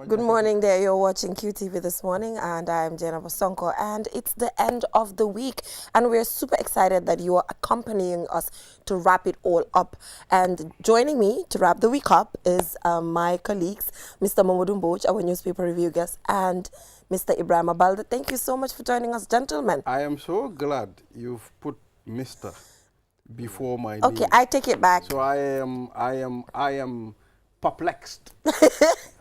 Good morning there. You're watching QTV this morning, and I'm Jenna Bosonko, and it's the end of the week, and we're super excited that you are accompanying us to wrap it all up. And joining me to wrap the week up is my colleagues, Mr. Momodou Mboj, our newspaper review guest, and Mr. Ibrahim Abalda. Thank you so much for joining us, gentlemen. I am so glad you've put Mr. before my name. Okay, I take it back. So I am perplexed.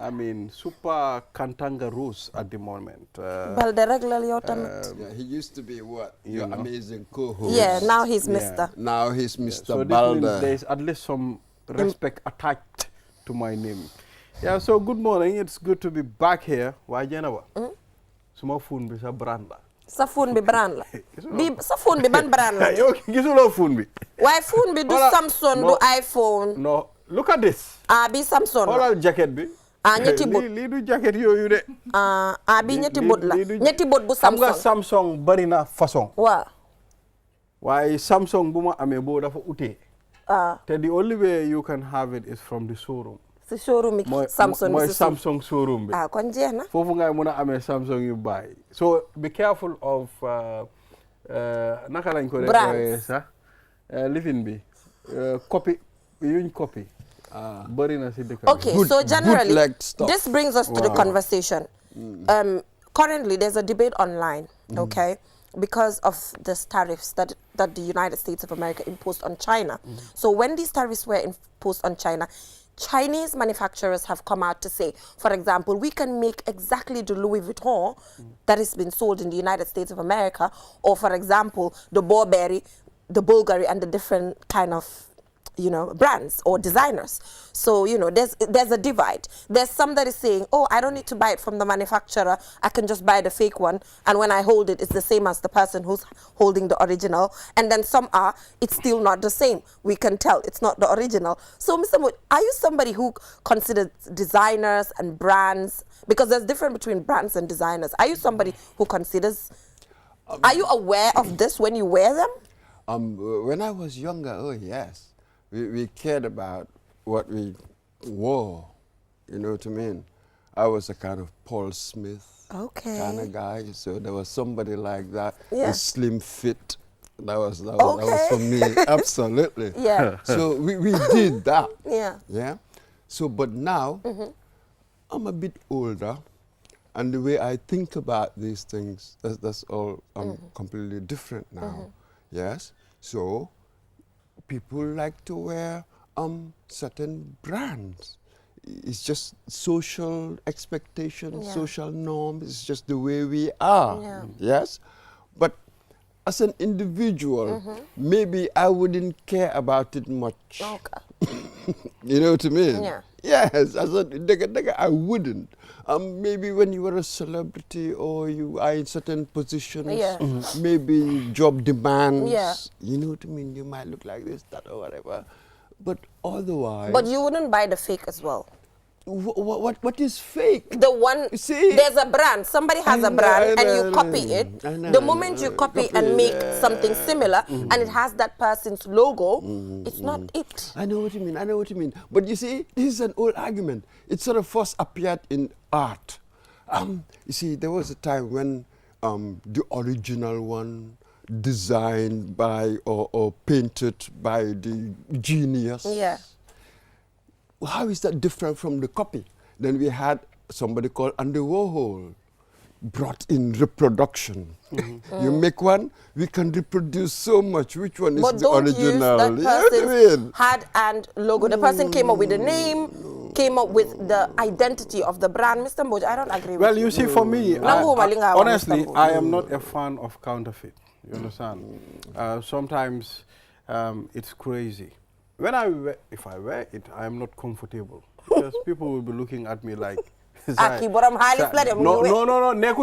I mean, super kantangaroos at the moment. Balda regularly yeah, he used to be what? Your amazing co-host. Yeah, now he's Mr. Now he's Mr. So Balda. there's at least some respect attached to my name. Yeah, so good morning. It's good to be back here. Why Jenawa? Suma phone bi sa brand la. Sa phone bi brand la. Sa phone bi ban brand la. Yo, gisuloo phone bi. Why phone bi du Samsung du iPhone? No, look at this. Bi Samsung. Xoolal jacket bi. ñetti bot. Lii du jacket yooyu de. Bi ñetti bot la. Ñetti bot bu Samsung. Xam nga Samsung bari na façon. Waaw. Waaye Samsung bu ma amee boo dafa utee. Te the only way you can have it is from the showroom. Si showroom Samsung. Mooy Samsung showroom bi. Kon jeex na. Foofu ngay mën a amee Samsung yu bàyyi. So be careful of naka lañ ko brands sax lifin bi copy yuñ copy. Bari na si dëkk bi. Okay, so generally this brings us to the conversation. Currently there's a debate online, okay, because of the tariffs that the United States of America imposed on China. So when these tariffs were imposed on China, Chinese manufacturers have come out to say, for example, we can make exactly the Louis Vuitton that has been sold in the United States of America, or for example, the Burberry, the Bulgari, and the different kind of, brands or designers. So, there's a divide. There's some that is saying, oh, I don't need to buy it from the manufacturer. I can just buy the fake one. And when I hold it, it's the same as the person who's holding the original. And then some it's still not the same. We can tell it's not the original. So, Mr. Mood, are you somebody who considers designers and brands? Because there's difference between brands and designers. Are you somebody who considers, are you aware of this when you wear them? When I was younger, oh yes. We cared about what we wore, you know what I mean? I was a kind of Paul Smith kind of guy, so there was somebody like that, a slim fit. That was for me, absolutely. Yeah. So we did that. Yeah. So, but now, I'm a bit older, and the way I think about these things, that's all completely different now. Yes? So, people like to wear certain brands. It's just social expectations, social norms. It's just the way we are. Yes? But as an individual, maybe I wouldn't care about it much. Okay. You know what I mean? Yeah. Yes, I wouldn't. Maybe when you were a celebrity or you are in certain positions, maybe job demands, you know what I mean? You might look like this, that, or whatever. But otherwise... But you wouldn't buy the fake as well. What is fake? The one, see, there's a brand, somebody has a brand and you copy it. The moment you copy and make something similar and it has that person's logo, it's not it. I know what you mean. But you see, this is an old argument. It sort of first appeared in art. You see, there was a time when the original one, designed by or painted by the genius. Yeah. How is that different from the copy? Then we had somebody called Andy Warhol, brought in reproduction. You make one, we can reproduce so much. Which one is the original? But don't use that person's had and logo. The person came up with the name, came up with the identity of the brand. Mr. Mboj, I don't agree with you. Well, you see, for me, honestly, I am not a fan of counterfeit. You understand? Sometimes it's crazy. If I wear it, I am not comfortable. Because people will be looking at me like... No, nekut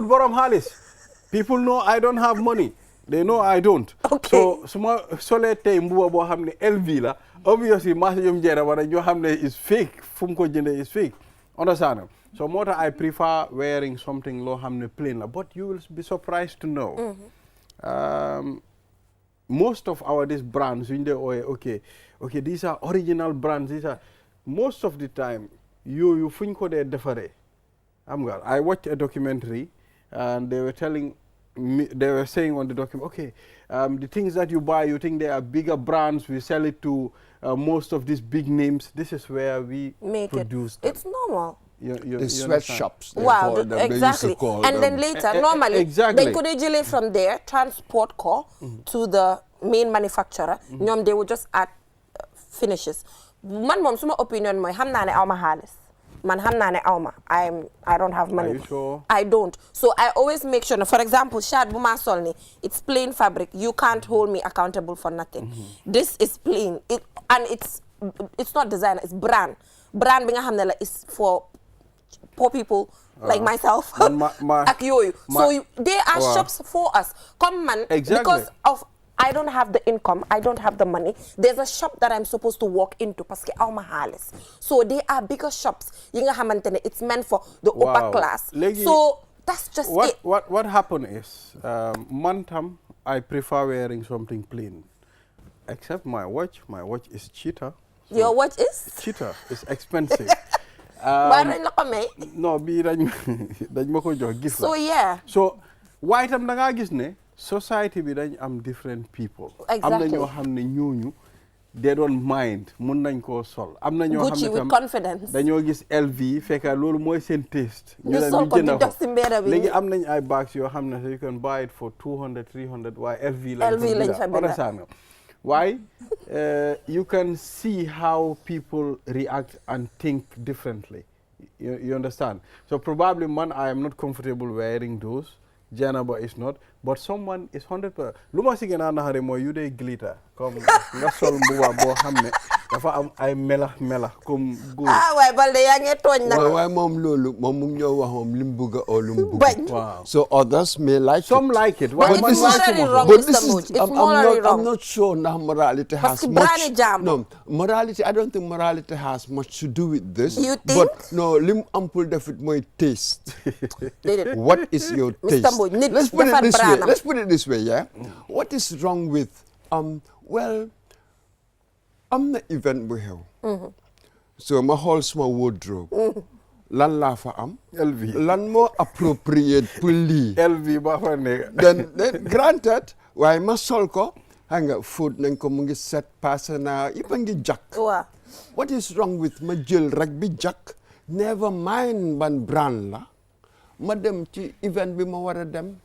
borom halis. People know I don't have money. They know I don't. Okay. So, suma sole tay mbuba bo xamne LV la, obviously marché jom jera wala jo xamne is fake, fum ko jende is fake. Understand? So more I prefer wearing something lo xamne plain la, but you will be surprised to know. Most of these brands, okay, these are original brands. Most of the time, you fuñ ko de defare. I watched a documentary, and they were telling me, they were saying on the document, okay, the things that you buy, you think they are bigger brands, we sell it to most of these big names. This is where we produce them. It's normal. The sweatshops. Wow, exactly. And then later, normally, they could easily from there transport to the main manufacturer. They would just add finishes. Man, mom, suma opinion moy hamna ne awma halis. Man hamna ne awma. I don't have money. Are you sure? I don't. So I always make sure. For example, shad buma solni. It's plain fabric. You can't hold me accountable for nothing. This is plain. And it's not designer. It's brand. Brand binga hamna is for poor people like myself. So they are shops for us. Come man, because of I don't have the income, I don't have the money. There's a shop that I'm supposed to walk into parce que awma halis. So they are bigger shops. It's meant for the upper class. So that's just it. What happened is, Mantam, I prefer wearing something plain. Except my watch. My watch is cheaper. So your watch is? Cheaper. It's expensive. No, so yeah. So why tam da nga gis ne society bi dañ am different people. Exactly. Am na ñoo xam ne ñooñu they don't mind mun nañ koo sol. Am na ñoo xam ne with confidence. dañoo gis LV fekk loolu mooy seen taste. ñu sol ko di dox ci mbedd bi. Léegi am nañ ay bags yoo xam ne so you can buy it for 200, 300 waaye LV lañ fa binda. Why? You can see how people react and think differently. You understand? So probably I am not comfortable wearing those. Janaba is not. But someone is 100%. Luma si gena nahare mo you dey glitter. Comme nga sol mbuba bo xamne dafa am ay melax comme goor. Way balde ya nge togn nak. Way mom lolu mom mu ñoo wax mom lim bëgg o lum bëgg. Wow. So others may like Some it. like it. But it's morally wrong, Mr. Muj. It's morally wrong. I'm not sure now morality has much. No, morality, I don't think morality has much to do with this. You think? But no, lim ampul defit my taste. What is your taste? Mr. Muj, let's put it this way. Let's put it this way, yeah? What is wrong with, well, I'm the event we have. So my whole small wardrobe. Lan la fa am. LV. Lan more appropriate pour lii. LV ba fa nekk. Then granted, waaye ma sol ko, hanga food nañ ko mu ngi set passé na yëpp a ngi jakk. What is wrong with ma jël rek bi jakk? Never mind ban brand la. Ma dem ci event bi ma war a dem.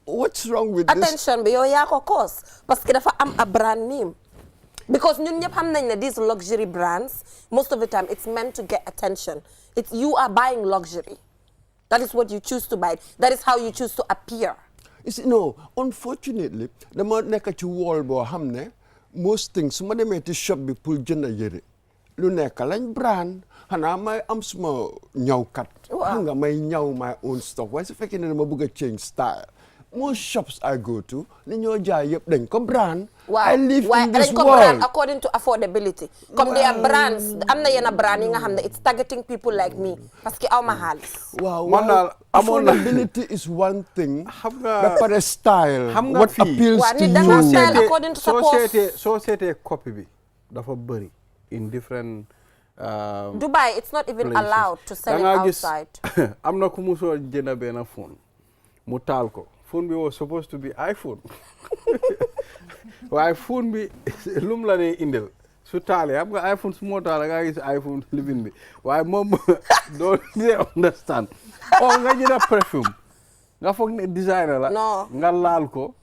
What's wrong with this? Attention bi yow yaa ko cause parce que dafa am a brand name. Because ñun ñëpp xam nañ ne these luxury brands, most of the time it's meant to get attention. You are buying luxury. That is what you choose to buy. That is how you choose to appear. You see, no, unfortunately, dama nekk ci wall boo xam ne most things su ma demee ci shop bi pour jënd yére lu nekk lañ brand xanaa may am suma ñawkat. xam nga may ñaw my own stuff waaye su fekkee ne dama bëgg a change style. Most shops I go to, li ñoo jaay yëpp dañ ko brand. I live in this world. Brand according to affordability. Comme there are brands, am na yenn brand yi nga xam ne it's targeting people like me parce que aw ma xaalis. Waaw, affordability is one thing. Ba pare style. What appeals to you. Style according to support. Soo seetee copy bi dafa bëri in different Dubai, it's not even allowed to sell it outside. Am na ku mu soo jënd benn phone mu taal ko. Phone bi was supposed to be iPhone. Waaye phone bi lum la ne indil su taalee xam nga iPhone su moo taal nga gis iPhone living bi waaye moom don't understand. Nga jënd perfume nga foog ne designer la. Nga laal ko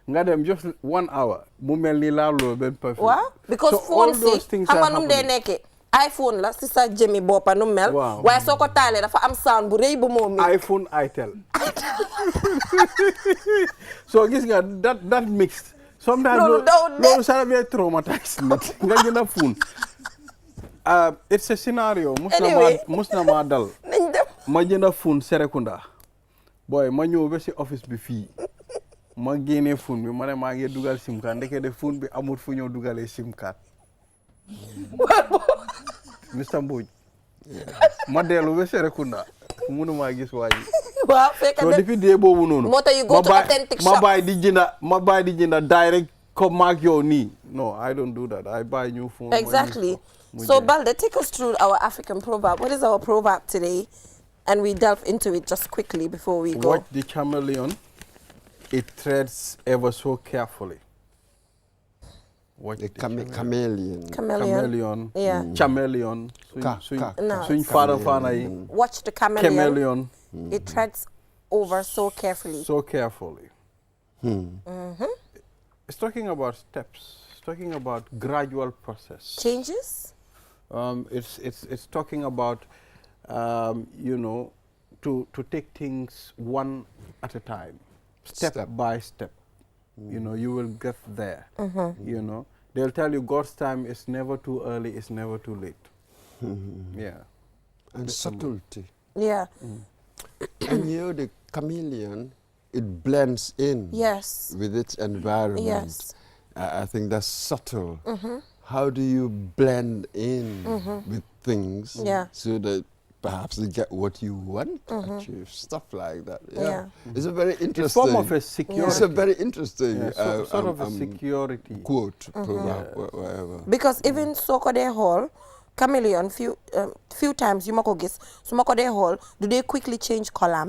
nga dem just 1 hour mu mel ni laaloo benn perfume. Waaw because phone si xam nga num dee nekkee iPhone la si sa jëmi boppa nu mel. Waaye soo ko taalee dafa am sound bu rëy bu moom mi. iPhone itel. So gis nga that mixed. Sometimes loolu ça devient traumatized nit nga jënd phone. It's a scenario. Mus na ma dal. Ma jënd phone Serekunda. Boy ma ñëw ba si office bi fii. Ma génnee phone bi ma ne maa ngi dugal sim card ndeke de phone bi amul fu ñëw dugalee sim card. Mr. Mbuj. Ma dellu ba Serekunda. Mënuma gis waa ji. Waaw fekk so depuis dee boobu noonu. Moo tax you go to authentic shop. Ma buy di jënda direct comme maak yow nii. No, I don't do that. I buy new phone. Exactly. So Balde, take us through our African proverb. What is our proverb today? and we delve into it just quickly before we go. Watch the chameleon. It treads ever so carefully. Watch the chameleon. Chameleon. Yeah. Chameleon. Watch the chameleon. It treads over so carefully. So carefully. It's talking about steps. It's talking about gradual process. Changes? It's talking about, you know, to take things one at a time, step by step. You know, you will get there. You know, they'll tell you God's time is never too early, it's never too late. Yeah. And subtlety. Yeah. And you know, the chameleon, it blends in with its environment. Yes. I think that's subtle. How do you blend in with things so that perhaps you get what you want to achieve? Stuff like that. Yeah. It's a very interesting. It's a form of a security. It's a very interesting sort of a security quote, proverb, whatever. Because even Sokode Hall, chameleon, few times you mako gis, so Sokode Hall, do they quickly change color?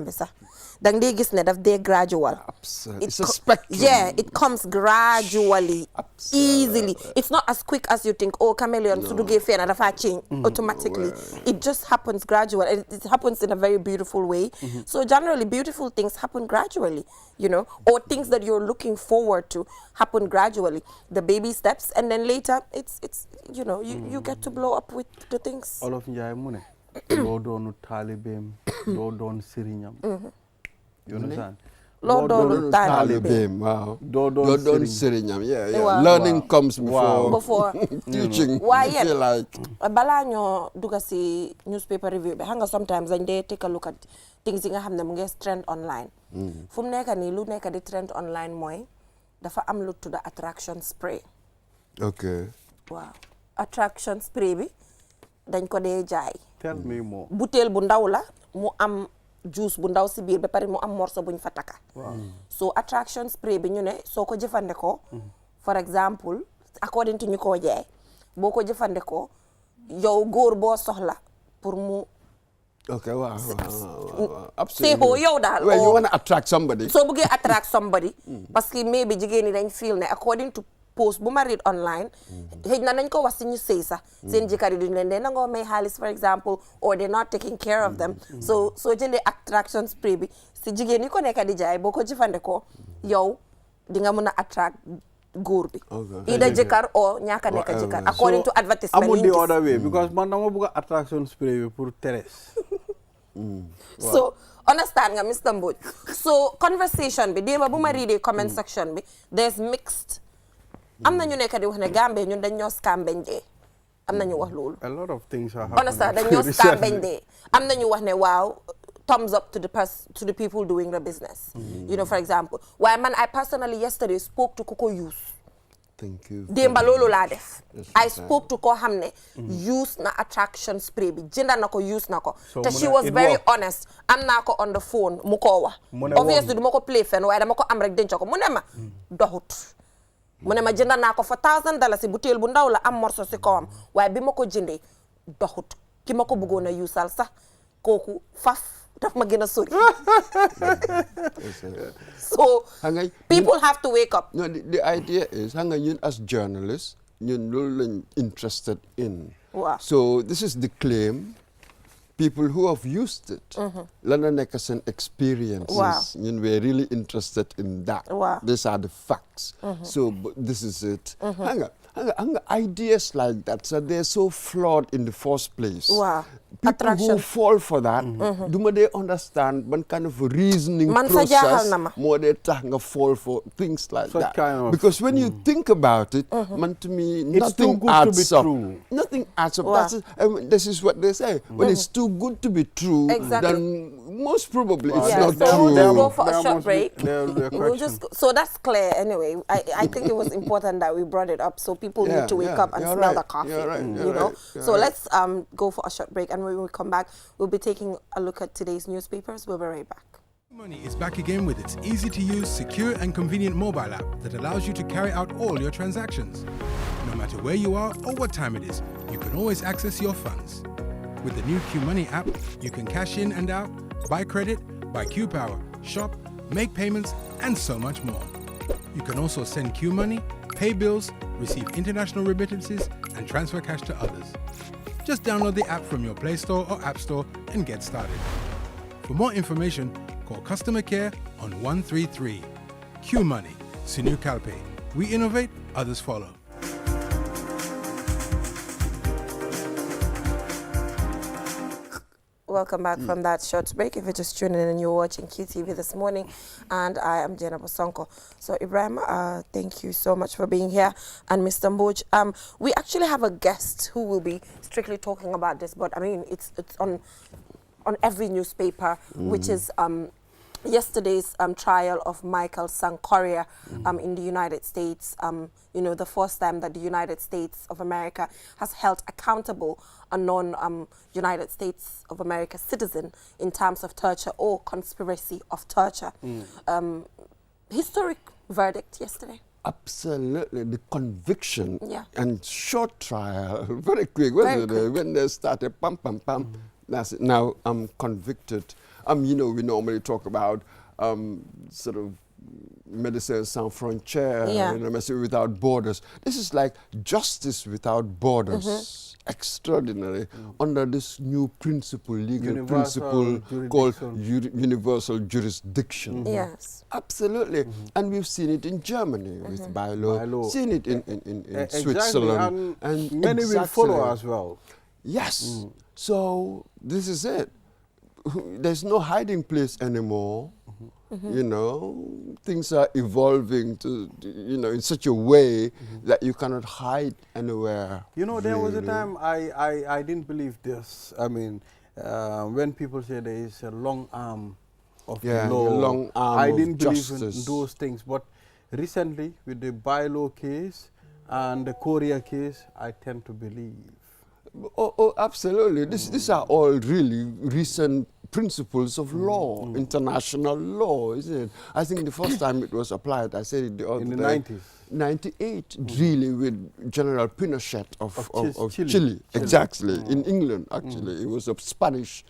Then they gis net of they gradual. Absolutely. It's a spectrum. Yeah, it comes gradually, easily. It's not as quick as you think. Oh, chameleon, so do get fair and change automatically. It just happens gradual. It happens in a very beautiful way. So generally, beautiful things happen gradually, you know, or things that you're looking forward to happen gradually. The baby steps, and then later, it's you know, you get to blow up with the things. All of Njai Mune, Lordon Talibim, Lordon Sirinyam. You understand? Lordon Talibim. Wow. Lordon Sirinyam. Yeah. Wow. Learning comes before teaching. Why? Yeah. Feel like. Balanyo dugasi newspaper review. Hanga sometimes and they take a look at things nga hamne munges trend online. Fum neka ni lu neka di trend online moy dafa am lu to the attraction spray. Okay. Wow. Attraction spray bi dañ ko dé jaay. Tell me more. Bouteille bu ndaw la mu am juice bu ndaw si biir ba pare mu am morceau buñ fa taka. So attraction spray bi ñu ne soko jëfandeko for example according to ñu ko jaay boko jëfandeko yow góor bo soxla pour mu okay, wow. Absolutely. Say yow dal. Well, you want to attract somebody. So bëgg attract somebody parce que maybe jigéen ñi dañ feel ne according to post bu ma read online xëy na nañ ko wax ci ñu sëy sax seen jëkkër yi duñ leen dee nangoo may xaalis for example or they're not taking care of them so jëndee attraction spray bi si jigéen yi ko nekk di jaay boo ko jëfandikoo yow di nga mën a attract góor bi ida jëkkër o ñaaka nekk jëkkër according to advertisement amul the other way because man dama bëgg attraction spray bi pour Thérèse so understand nga Mr. Mbodj so conversation bi démba bu ma readee comment section bi there's mixed am na ñu nekk di wax ne Gambia ñun dañ ñoo scam bañ dee am na ñu wax loolu. A lot of things are happening. Understand dañ ñoo scam bañ dee am na ñu wax ne waaw thumbs up to the people doing the business. You know, for example waaye man I personally yesterday spoke to Koko Use. Thank you. démba loolu laa def. I spoke to ko xam ne use na attraction spray bi jënda na ko use na ko. te she was very honest am naa ko on the phone mu ko wax. obviously du ma ko play fen waaye dama ko am rek denc ko mu ne ma doxut. mu ne ma jënd naa ko fa $1,000 si butéel bu ndaw la am morso si kawam waaye bi ma ko jëndee doxut ki ma ko bëggoon a yuusal sax kooku faf daf ma gën a sori. So people have to wake up. No, the idea is hanga ñun as journalists ñun loolu lañ interested in. Wow. So this is the claim. People who have used it, lana nekk seen experiences. We're really interested in that. Wow. These are the facts. So this is it. Hanga ideas like that, so they're so flawed in the first place. Wow. People who fall for that, do they understand one kind of reasoning process more they fall for things like that? Kind of because when you think about it, man, to me, nothing adds up. Nothing adds up. Wow. This is what they say. When it's too good to be true, then most probably it's not true. We'll go for a short break. So that's clear anyway. I think it was important that we brought it up so people need to wake up and smell the coffee. You know? So let's go for a short break, and when we come back, we'll be taking a look at today's newspapers. We'll be right back. Money is back again with its easy-to-use, secure and convenient mobile app that allows you to carry out all your transactions. No matter where you are or what time it is, you can always access your funds. With the new Q Money app, you can cash in and out, buy credit, buy Q Power, shop, make payments, and so much more. You can also send Q Money, pay bills, receive international remittances, and transfer cash to others. Just download the app from your Play Store or App Store and get started. For more information, call customer care on 133. Q Money, Sinu Kalpe. We innovate, others follow. Welcome back from that short break. If you're just tuning in and you're watching QTV this morning, and I am Jenna Bosonko. So Ibrahim, thank you so much for being here. And Mr. Mboj, we actually have a guest who will be strictly talking about this, but I mean, it's on every newspaper, which is yesterday's trial of Michael Sankoria in the United States. You know, the first time that the United States of America has held accountable a non-United States of America citizen in terms of torture or conspiracy of torture. Historic verdict yesterday. Absolutely, the conviction and short trial, very quick, wasn't it? When they started, pam, pam, pam, that's it. Now I'm convicted. You know, we normally talk about sort of Médecins Sans Frontières, you know, Medicine Without Borders. This is like justice without borders. Extraordinary, under this new principle, legal principle called universal jurisdiction. Yes. Absolutely. And we've seen it in Germany with bylaw, seen it in Switzerland. And many will follow as well. Yes. So this is it. There's no hiding place anymore. You know, things are evolving to, you know, in such a way that you cannot hide anywhere. You know, there was a time I didn't believe this. I mean, when people say there is a long arm of the law, long arm I of didn't believe justice. in those things. But recently, with the bylaw case and the Korea case, I tend to believe. Oh, absolutely. These are all really recent principles of law, international law, isn't it? I think the first time it was applied, I said it the other in the day, 90s. 98, really, with General Pinochet of Chile. Exactly, in England, actually. It was a Spanish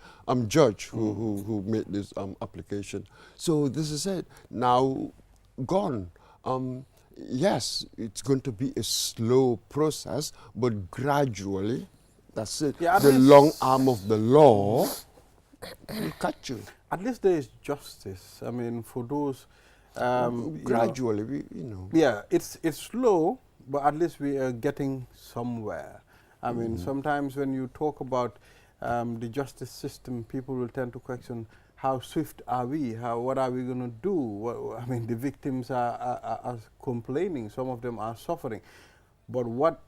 judge who made this application. So this is it. Now, gone. Yes, it's going to be a slow process, but gradually, that's it. Yeah, the long arm of the law will catch you. At least there is justice. I mean, for those... gradually, you know. Yeah, it's slow, but at least we are getting somewhere. I mean, sometimes when you talk about the justice system, people will tend to question, how swift are we? What are we going to do? I mean, the victims are complaining. Some of them are suffering. But what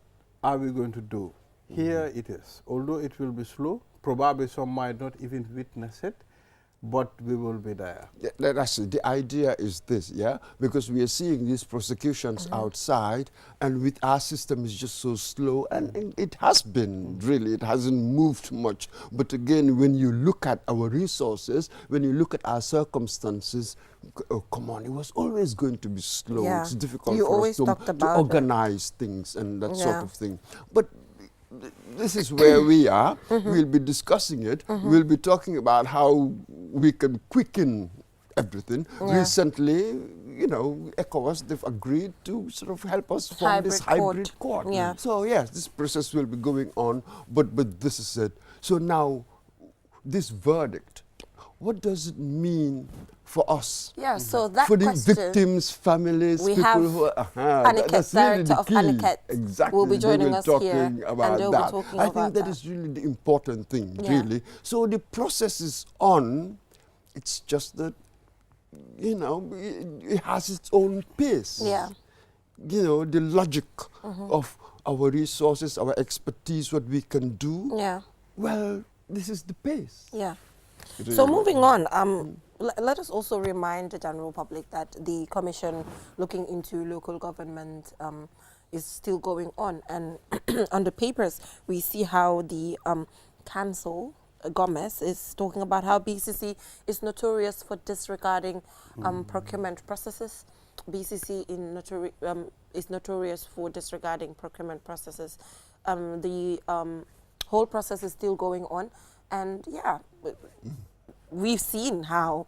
are we going to do? Here it is. Although it will be slow, probably some might not even witness it, but we will be there. Yeah, that's it. The idea is this, because we are seeing these prosecutions outside, and with our system is just so slow, and it has been, really, it hasn't moved much. But again, when you look at our resources, when you look at our circumstances, oh, come on, it was always going to be slow. Yeah. It's difficult You for us to organize things and that sort of thing. But this is where we are. We'll be discussing it. We'll be talking about how we can quicken everything. Recently, you know, ECOWAS, they've agreed to sort of help us form this hybrid court. So yes, this process will be going on, but this is it. So now, this verdict, what does it mean for us? Yeah, so that for the question, victims, families, we people have who are... Aniket, Director of Aniket, exactly. will be joining us here, about and they'll that. be talking I about think that is really the important thing, really. So the process is on. It's just that, you know, it has its own pace. Yeah. You know, the logic of our resources, our expertise, what we can do. Yeah. Well, this is the pace. Yeah. So moving on, let us also remind the general public that the commission looking into local government is still going on. And on the papers, we see how the council, Gomez, is talking about how BCC is notorious for disregarding procurement processes. BCC is notorious for disregarding procurement processes. The whole process is still going on. And yeah, we've seen how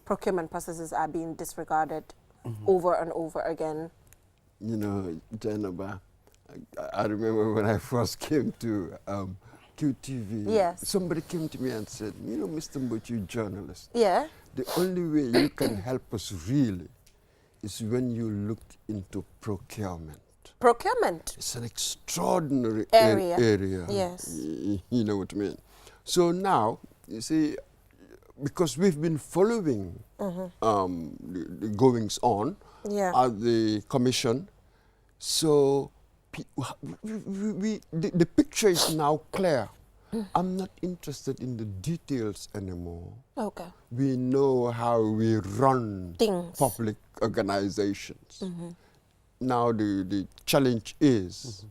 procurement processes are being disregarded over and over again. You know, Janaba, I remember when I first came to QTV, yes. somebody came to me and said, you know, Mr. Mbochu, journalist, yeah. the only way you can help us really is when you looked into procurement. Procurement? It's an extraordinary area. Yes. You know what I mean? So now, you see, because we've been following the goings on at the commission, so the picture is now clear. I'm not interested in the details anymore. Okay. We know how we run things, public organizations. Now the challenge is,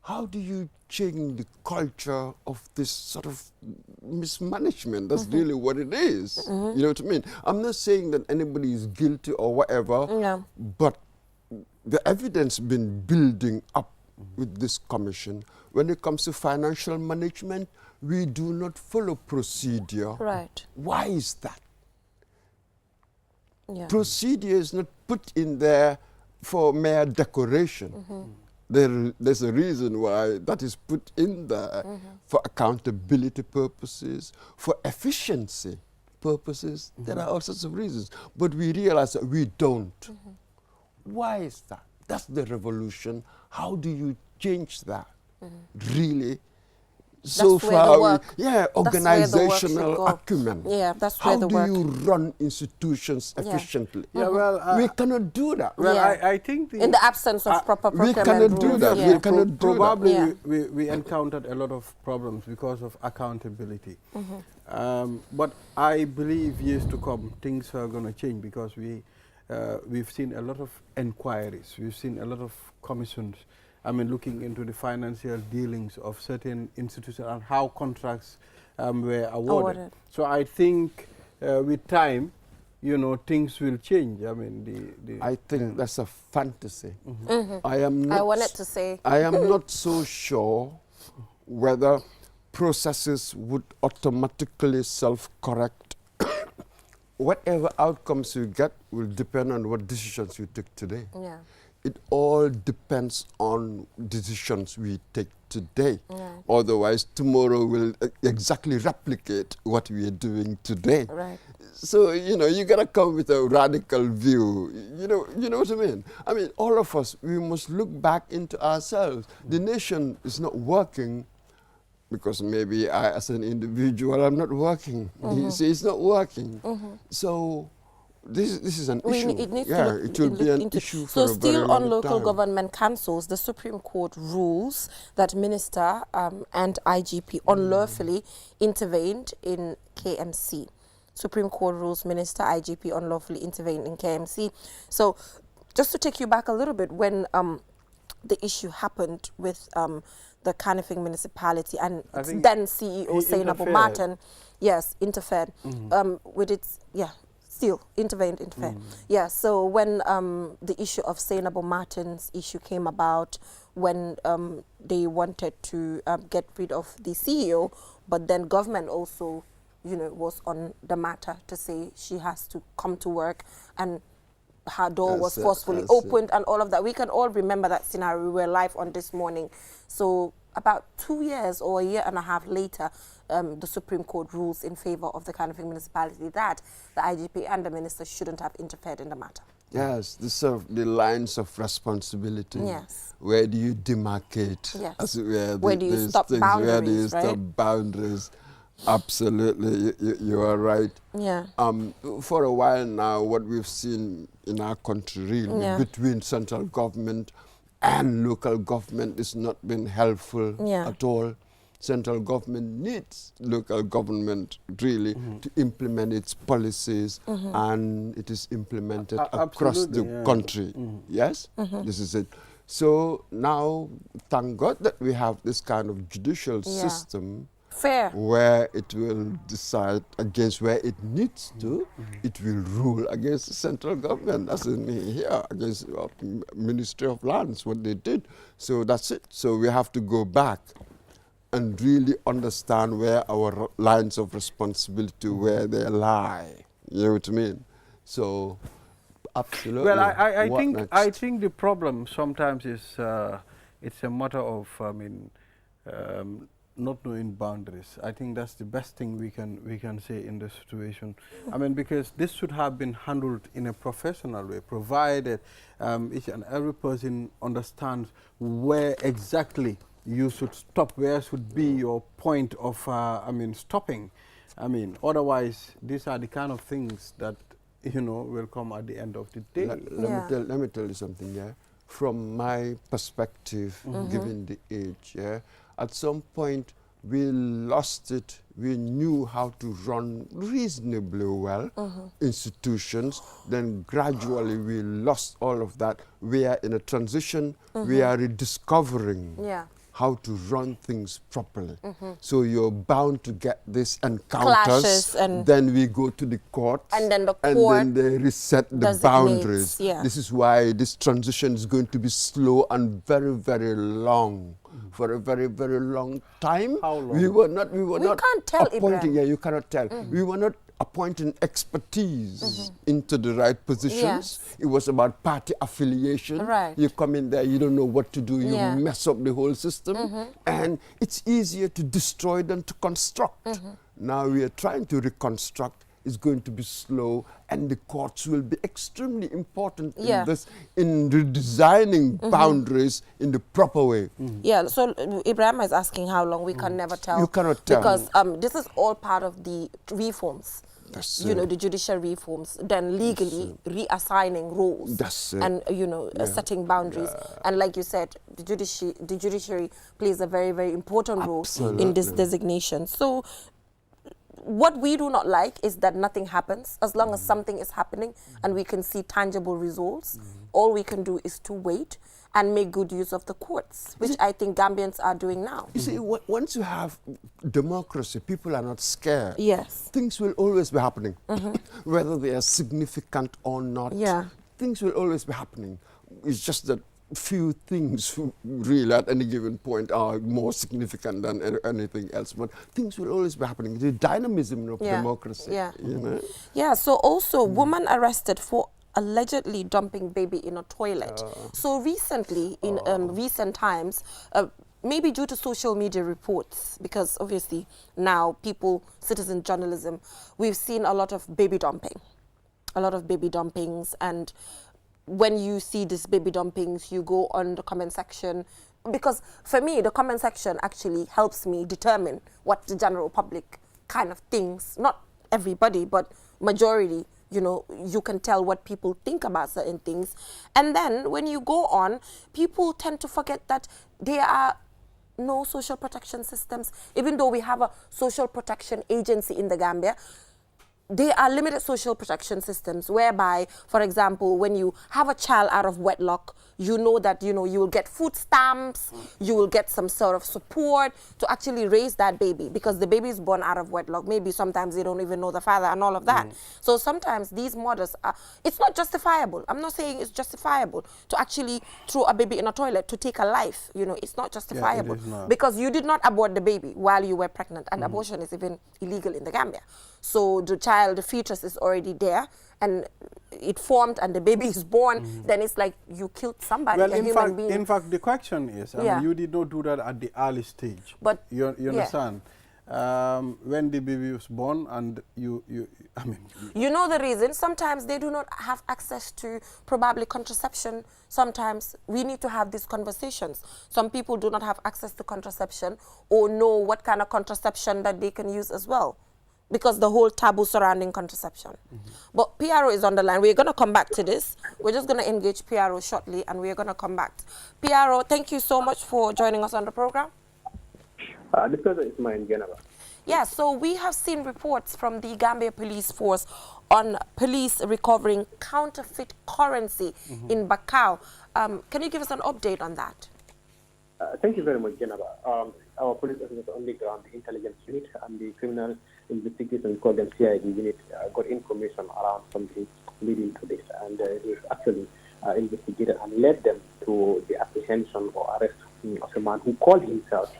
how do you change the culture of this sort of mismanagement? That's really what it is. You know what I mean? I'm not saying that anybody is guilty or whatever, but the evidence been building up with this commission. When it comes to financial management, we do not follow procedure. Right. Why is that? Yeah. Procedure is not put in there for mere decoration. There's a reason why that is put in there, for accountability purposes, for efficiency purposes. There are all sorts of reasons. But we realize that we don't. Why is that? That's the revolution. How do you change that? Really? So far, organizational acumen. Yeah, that's where the work. How do you run institutions efficiently? Yeah, well, we cannot do that. Well, I think in the absence of proper procurement we cannot do that. Yeah. We cannot do Probably that. we encountered a lot of problems because of accountability. But I believe years to come, things are going to change because we've seen a lot of inquiries. We've seen a lot of commissions. I mean, looking into the financial dealings of certain institutions and how contracts were awarded. So I think with time, you know, things will change. I mean, I think that's a fantasy. I am not. I wanted to say. I am not so sure whether processes would automatically self-correct. Whatever outcomes you get will depend on what decisions you take today. Yeah. It all depends on decisions we take today. Otherwise, tomorrow will exactly replicate what we are doing today. Right. So, you know, you got to come with a radical view. You know what I mean? I mean, all of us, we must look back into ourselves. The nation is not working because maybe I, as an individual, I'm not working. You see, it's not working. So this is an issue. It needs it will be an issue for a very long time. So still on local government councils, the Supreme Court rules that minister and IGP unlawfully intervened in KMC. Supreme Court rules minister, IGP unlawfully intervened in KMC. So just to take you back a little bit, when the issue happened with the Counterfeit municipality and then CEO Sainabu Martin, interfered with its, intervened. Yeah, so when the issue of Sainabu Martin's issue came about, when they wanted to get rid of the CEO, but then government also, you know, was on the matter to say she has to come to work, and her door was forcefully opened and all of that. We can all remember that scenario. We were live on This Morning. So about 2 years or a year and a half later, the Supreme Court rules in favor of the Counterfeit municipality that the IGP and the minister shouldn't have interfered in the matter. Yes, the lines of responsibility. Yes. Where do you demarcate? Yes. As it were, where do you stop boundaries, where do you stop boundaries? Absolutely, you are right. Yeah. For a while now, what we've seen in our country really between central government and local government has not been helpful at all. Central government needs local government really to implement its policies, and it is implemented across the country. Yes, this is it. So now, thank God that we have this kind of judicial system. Fair. Where it will decide against where it needs to, it will rule against the central government, as in here, against the Ministry of Lands, what they did. So that's it. So we have to go back and really understand where our lines of responsibility, where they lie. You know what I mean? So, absolutely. Well, I think the problem sometimes is it's a matter of not knowing boundaries. I think that's the best thing we can say in this situation. I mean, because this should have been handled in a professional way, provided each and every person understands where exactly you should stop, where should be your point of stopping. I mean, otherwise these are the kind of things that will come at the end of the day. Let me tell you something, yeah. From my perspective, given the age, yeah, at some point we lost it. We knew how to run reasonably well institutions. Then gradually we lost all of that. We are in a transition. We are rediscovering how to run things properly. So you're bound to get this encounters, and then we go to the court, and then the court, and then they reset the boundaries. This is why this transition is going to be slow and very, very long. For a very, very long time. How long? We were not can't tell, appointing, Ibrahim. yeah, you cannot tell. We were not appointing expertise into the right positions. It was about party affiliation. Right. You come in there, you don't know what to do, you mess up the whole system. And it's easier to destroy than to construct. Now we are trying to reconstruct. It's going to be slow, and the courts will be extremely important in this, in redesigning boundaries in the proper way. Yeah, so Ibrahim is asking how long. We can never tell. You cannot tell. Because this is all part of the reforms. That's the judicial reforms, then legally reassigning roles. That's and, setting boundaries. And like you said, the judiciary plays a very, very important role in this designation. So what we do not like is that nothing happens. As long as something is happening and we can see tangible results, all we can do is to wait and make good use of the courts, which I think Gambians are doing now. You see, once you have democracy, people are not scared. Yes. Things will always be happening, whether they are significant or not. Yeah. Things will always be happening. It's just that few things really at any given point are more significant than anything else, but things will always be happening. The dynamism of democracy. You know? Yeah, so also woman arrested for allegedly dumping baby in a toilet. So recently, in recent times, maybe due to social media reports, because obviously now citizen journalism, we've seen a lot of baby dumping, and when you see these baby dumpings, you go on the comment section, because for me, the comment section actually helps me determine what the general public kind of thinks. Not everybody, but majority, you can tell what people think about certain things. And then when you go on, people tend to forget that there are no social protection systems. Even though we have a social protection agency in the Gambia, there are limited social protection systems whereby, for example, when you have a child out of wedlock, you know that, you will get food stamps, you will get some sort of support to actually raise that baby, because the baby is born out of wedlock. Maybe sometimes they don't even know the father and all of that. So sometimes these mothers it's not justifiable. I'm not saying it's justifiable to actually throw a baby in a toilet to take a life. It's not justifiable. It is not. Because you did not abort the baby while you were pregnant, and abortion is even illegal in the Gambia. So the fetus is already there, and it formed, and the baby is born, then it's like you killed somebody, well, a human being. In fact, the question is, you did not do that at the early stage. But you understand? When the baby was born, and you know the reason. Sometimes they do not have access to probably contraception. Sometimes we need to have these conversations. Some people do not have access to contraception or know what kind of contraception that they can use as well, because the whole taboo surrounding contraception. But PRO is on the line. We're going to come back to this. We're just going to engage PRO shortly, and we're going to come back. PRO, thank you so much for joining us on the program. The pleasure is mine, Geneva. Yeah, so we have seen reports from the Gambia Police Force on police recovering counterfeit currency in Bakau. Can you give us an update on that? Thank you very much, Geneva. Our police officers on the ground, the intelligence unit and the criminal investigation, called them CID unit, got information around something leading to this, and they actually investigated and led them to the apprehension or arrest of a man who called himself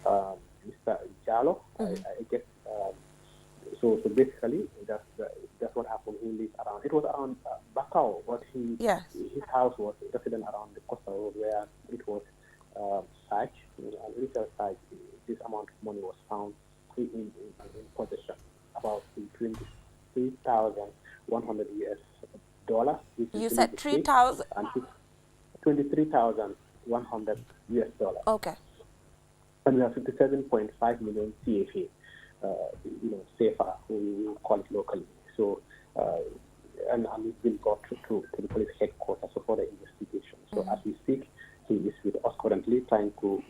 Mr. Jallo, I guess. So basically, that's what happened. He lived around. It was around Bakau, but his house was resident around the Costa Road, where it was searched. And initial search, this amount of money was found in possession, about $23,100 US. You said 3,000. 23,100 US dollars. Okay. And we have 57.5 million CFA. Safer, we call it locally. So, and it's been brought to the police headquarters for further investigation. So, as we speak, he is with us currently, trying to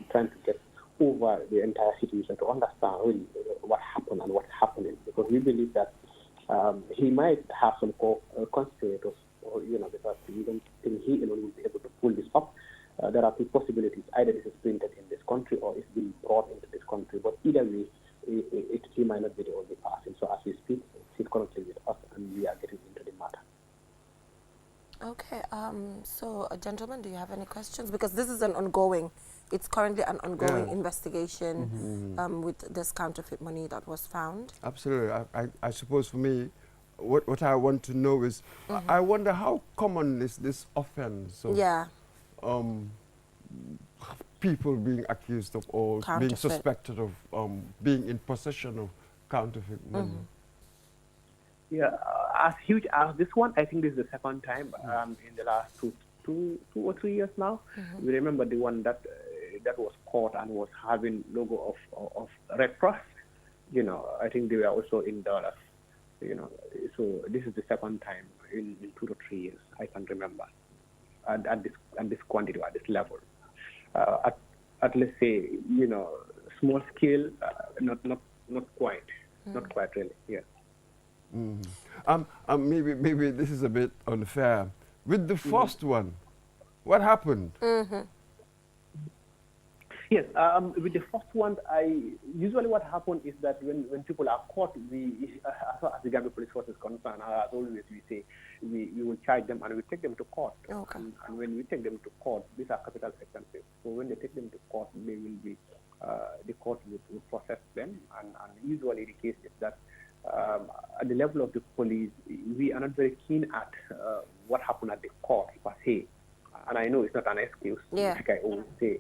get over the entire situation to understand really what happened and what's happening. Because we believe that he might have some conspirators, because we don't think he alone will be able to pull this up. There are two possibilities: either this is printed in this country or it's been brought into this country. But either way, he might not be the only person. So as we speak, he's currently with us, and we are getting into the matter. Okay. So, gentlemen, do you have any questions? Because this is it's currently an ongoing investigation with this counterfeit money that was found. Absolutely. I suppose for me, what I want to know is, I wonder how common is this offense of people being accused of or being suspected of being in possession of counterfeit money. Yeah, as huge as this one, I think this is the second time in the last two or 3 years now. We remember the one that was caught and was having logo of Red Cross. I think they were also in dollars. So this is the second time in 2 to 3 years I can remember at this quantity, at this level. At let's say small scale, not quite really. Yeah. Maybe this is a bit unfair. With the first one, what happened? Yes, with the first one, usually what happens is that when people are caught, as far as the Gambia Police Force is concerned, as always we say, we will charge them and we take them to court. Okay. And when we take them to court, these are capital offenses. So when they take them to court, they will be the court will process them. And usually the case is that at the level of the police, we are not very keen at what happened at the court per se. And I know it's not an excuse, like I always say.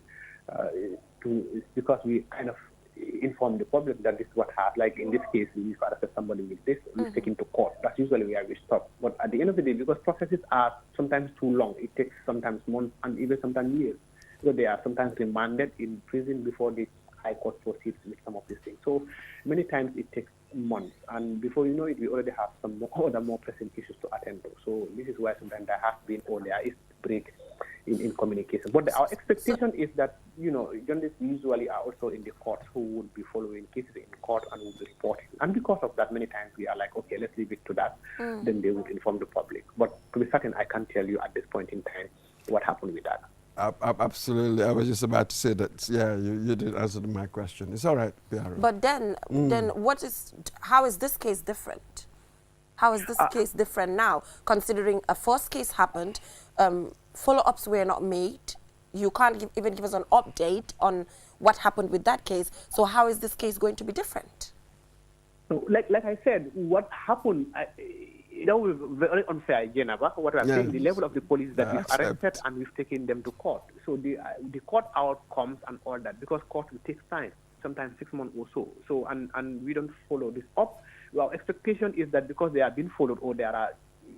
Because we kind of inform the public that this is what happened. Like in this case, we've arrested somebody with this, we've taken to court. That's usually where we stop. But at the end of the day, because processes are sometimes too long, it takes sometimes months and even sometimes years. So they are sometimes remanded in prison before the High Court proceeds with some of these things. So many times it takes months, and before you know it, we already have some more pressing issues to attend to. So this is why sometimes there has been or there is break in communication. But our expectation is that, journalists usually are also in the courts who would be following cases in court and would be reporting. And because of that, many times we are like, okay, let's leave it to that. Then they would inform the public. But to be certain, I can't tell you at this point in time what happened with that. Absolutely. I was just about to say that, you did answer my question. It's all right, Biara. But then how is this case different? How is this case different now, considering a first case happened, follow-ups were not made, you can't even give us an update on what happened with that case, so how is this case going to be different? So, like I said, what happened, that was very unfair, Jenaba. What I'm saying, the level of the police that we've arrested and we've taken them to court. So the court outcomes and all that, because court will take time, sometimes 6 months or so. So and we don't follow this up. Our expectation is that because they have been followed, or there are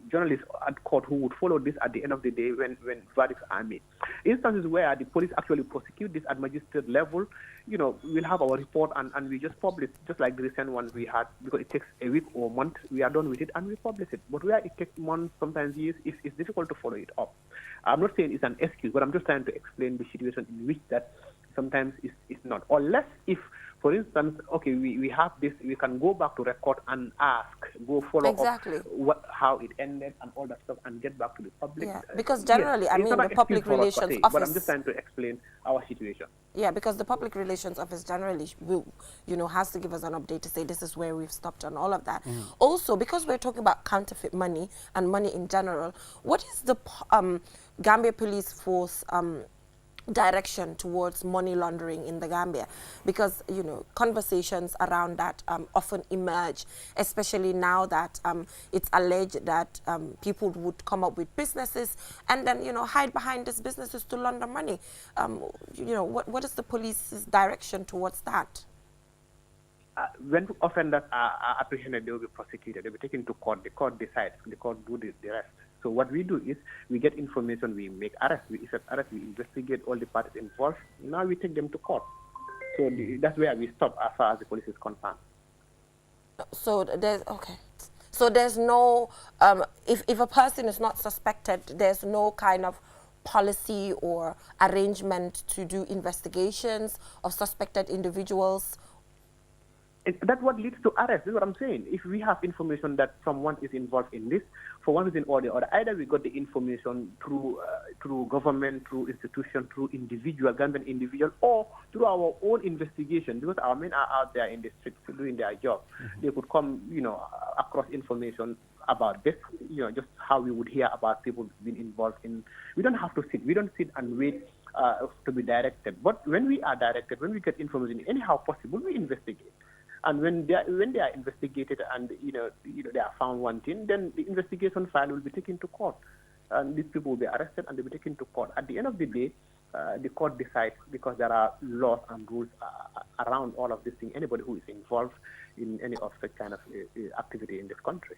journalists at court who would follow this at the end of the day when verdicts are made. Instances where the police actually prosecute this at magistrate level, we'll have our report and we just publish, just like the recent one we had, because it takes a week or a month, we are done with it and we publish it. But where it takes months, sometimes years, it's difficult to follow it up. I'm not saying it's an excuse, but I'm just trying to explain the situation in which that sometimes it's not. Unless if, for instance, okay, we have this, we can go back to record and go follow up how it ended and all that stuff and get back to the public. Yeah, because generally, the public relations office... But I'm just trying to explain our situation. Yeah, because the public relations office generally will, has to give us an update to say this is where we've stopped and all of that. Also, because we're talking about counterfeit money and money in general, what is the Gambia Police Force direction towards money laundering in the Gambia, because conversations around that often emerge, especially now that it's alleged that people would come up with businesses and then hide behind these businesses to launder money. What is the police's direction towards that? When offenders are apprehended, they will be prosecuted. They will be taken to court. The court decides. The court do the rest. So what we do is we get information, we make arrests, we effect arrests, we investigate all the parties involved. Now we take them to court. So that's where we stop as far as the police is concerned. So there's no if a person is not suspected, there's no kind of policy or arrangement to do investigations of suspected individuals. That's what leads to arrest. This is what I'm saying. If we have information that someone is involved in this, for one reason or the other, either we got the information through government, through institution, through individual, government individual, or through our own investigation, because our men are out there in the streets doing their job. They could come, across information about this, just how we would hear about people being involved in. We don't have to sit. We don't sit and wait to be directed. But when we are directed, when we get information, anyhow possible, we investigate. And when they are investigated and they are found wanting, then the investigation file will be taken to court, and these people will be arrested and they'll be taken to court. At the end of the day, the court decides, because there are laws and rules around all of this thing. Anybody who is involved in any of such kind of activity in this country.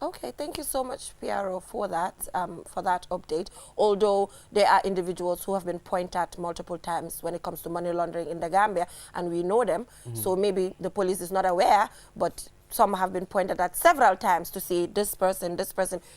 Okay, thank you so much, PRO, for that update. Although there are individuals who have been pointed at multiple times when it comes to money laundering in the Gambia, and we know them, so maybe the police is not aware, but some have been pointed at several times to see this person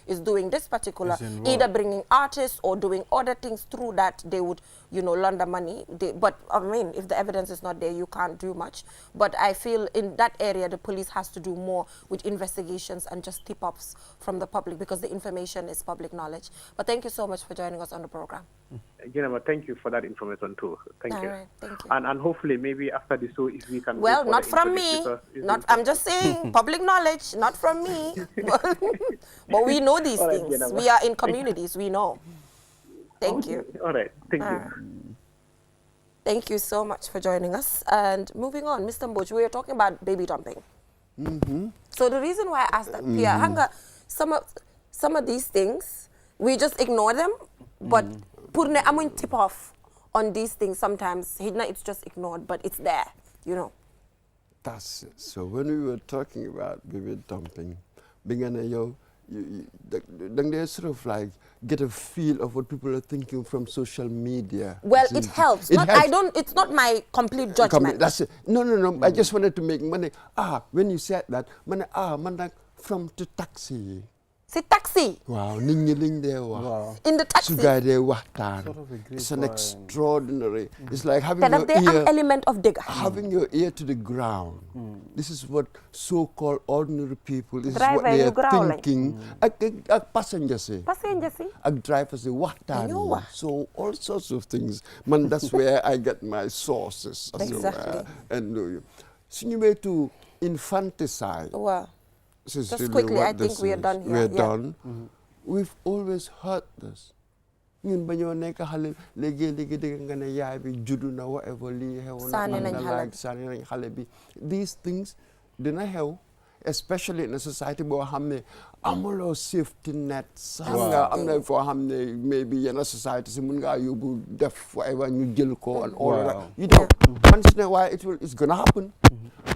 is doing this particular, either bringing artists or doing other things through that they would, launder money. But I mean, if the evidence is not there, you can't do much. But I feel in that area, the police has to do more with investigations and just tip-offs from the public, because the information is public knowledge. But thank you so much for joining us on the program. Jennifer, thank you for that information too. Thank you. Right, thank you. And hopefully, maybe after the show, if we can. Well, not from me. I'm just saying, public knowledge, not from me. But we know these things. Jennifer. We are in communities. We know. Thank you. All right. Thank you. Thank you so much for joining us. And moving on, Mr. Mboch, we are talking about baby dumping. So the reason why I asked that, Pia, some of these things, we just ignore them, but purne amun tip off on these things sometimes. It's just ignored, but it's there, That's it. So when we were talking about baby dumping, you sort of like get a feel of what people are thinking from social media. Well, it helps. It's not my complete judgment. That's it. No. I just wanted to make money. When you said that, from the taxi. See, taxi. Wow, wow. In the taxi. It's an extraordinary. It's like having your ear. An element of digger. Having your ear to the ground. This is what so-called ordinary people. This is what they are thinking. Passenger say. Driver say So all sorts of things. Man, that's where I get my sources. Exactly. And way to infanticide. Wow. Just quickly, I think we are done here. We're done. We've always heard this. Whatever these things didn't help, especially in a society where amolo safety nets. Maybe in a society you deaf forever and you jail and all that. Once in a while it's gonna happen.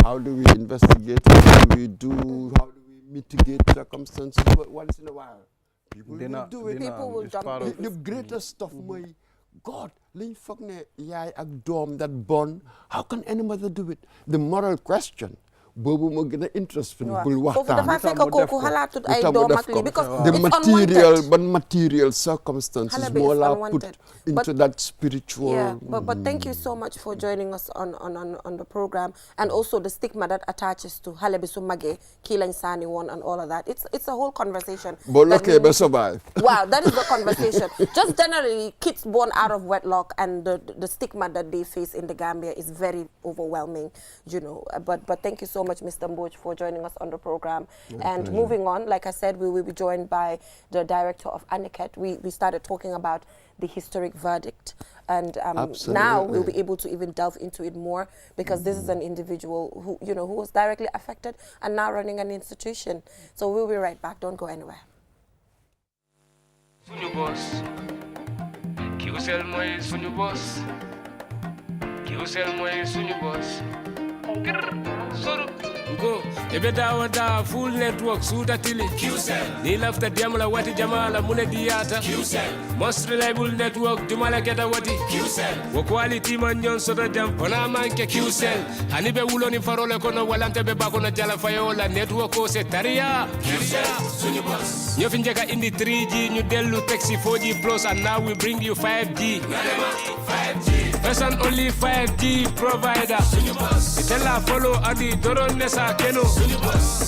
How do we investigate? How do we do? How do we mitigate circumstances? But once in a while, people will do it. People will jump in. The greatest stuff, my God, that born. How can any mother do it? The moral question. The material circumstances more put into that spiritual. But thank you so much for joining us on the program, and also the stigma that attaches to Halebisumage, Kilang Sani one, and all of that. It's a whole conversation. But survive. Wow, that is the conversation. Just generally, kids born out of wedlock and the stigma that they face in the Gambia is very overwhelming, But thank you so so much, Mr. Mboch, for joining us on the program. And moving on, like I said, we will be joined by the director of ANICET. We started talking about the historic verdict. And now we'll be able to even delve into it more, because this is an individual who, you know, who was directly affected and now running an institution. So we'll be right back. Don't go anywhere. Suñu boss Qcell mooy suñu boss Qcell mooy suñu boss Soro Go ebe dawa full network suuta tili Qcell ni lafta diamla wati jamala mune diata Qcell most reliable network jumala keta wati Qcell wo quality man nyon soto jam ona manke Qcell hani be wuloni farole kono walante be bakono jala fayola network ko se taria Qcell suñu boss ñofi njeka indi 3G ñu delu taxi 4G plus and now we bring you 5G 5G first and only 5G provider suñu boss itella follow adi doron nesa keno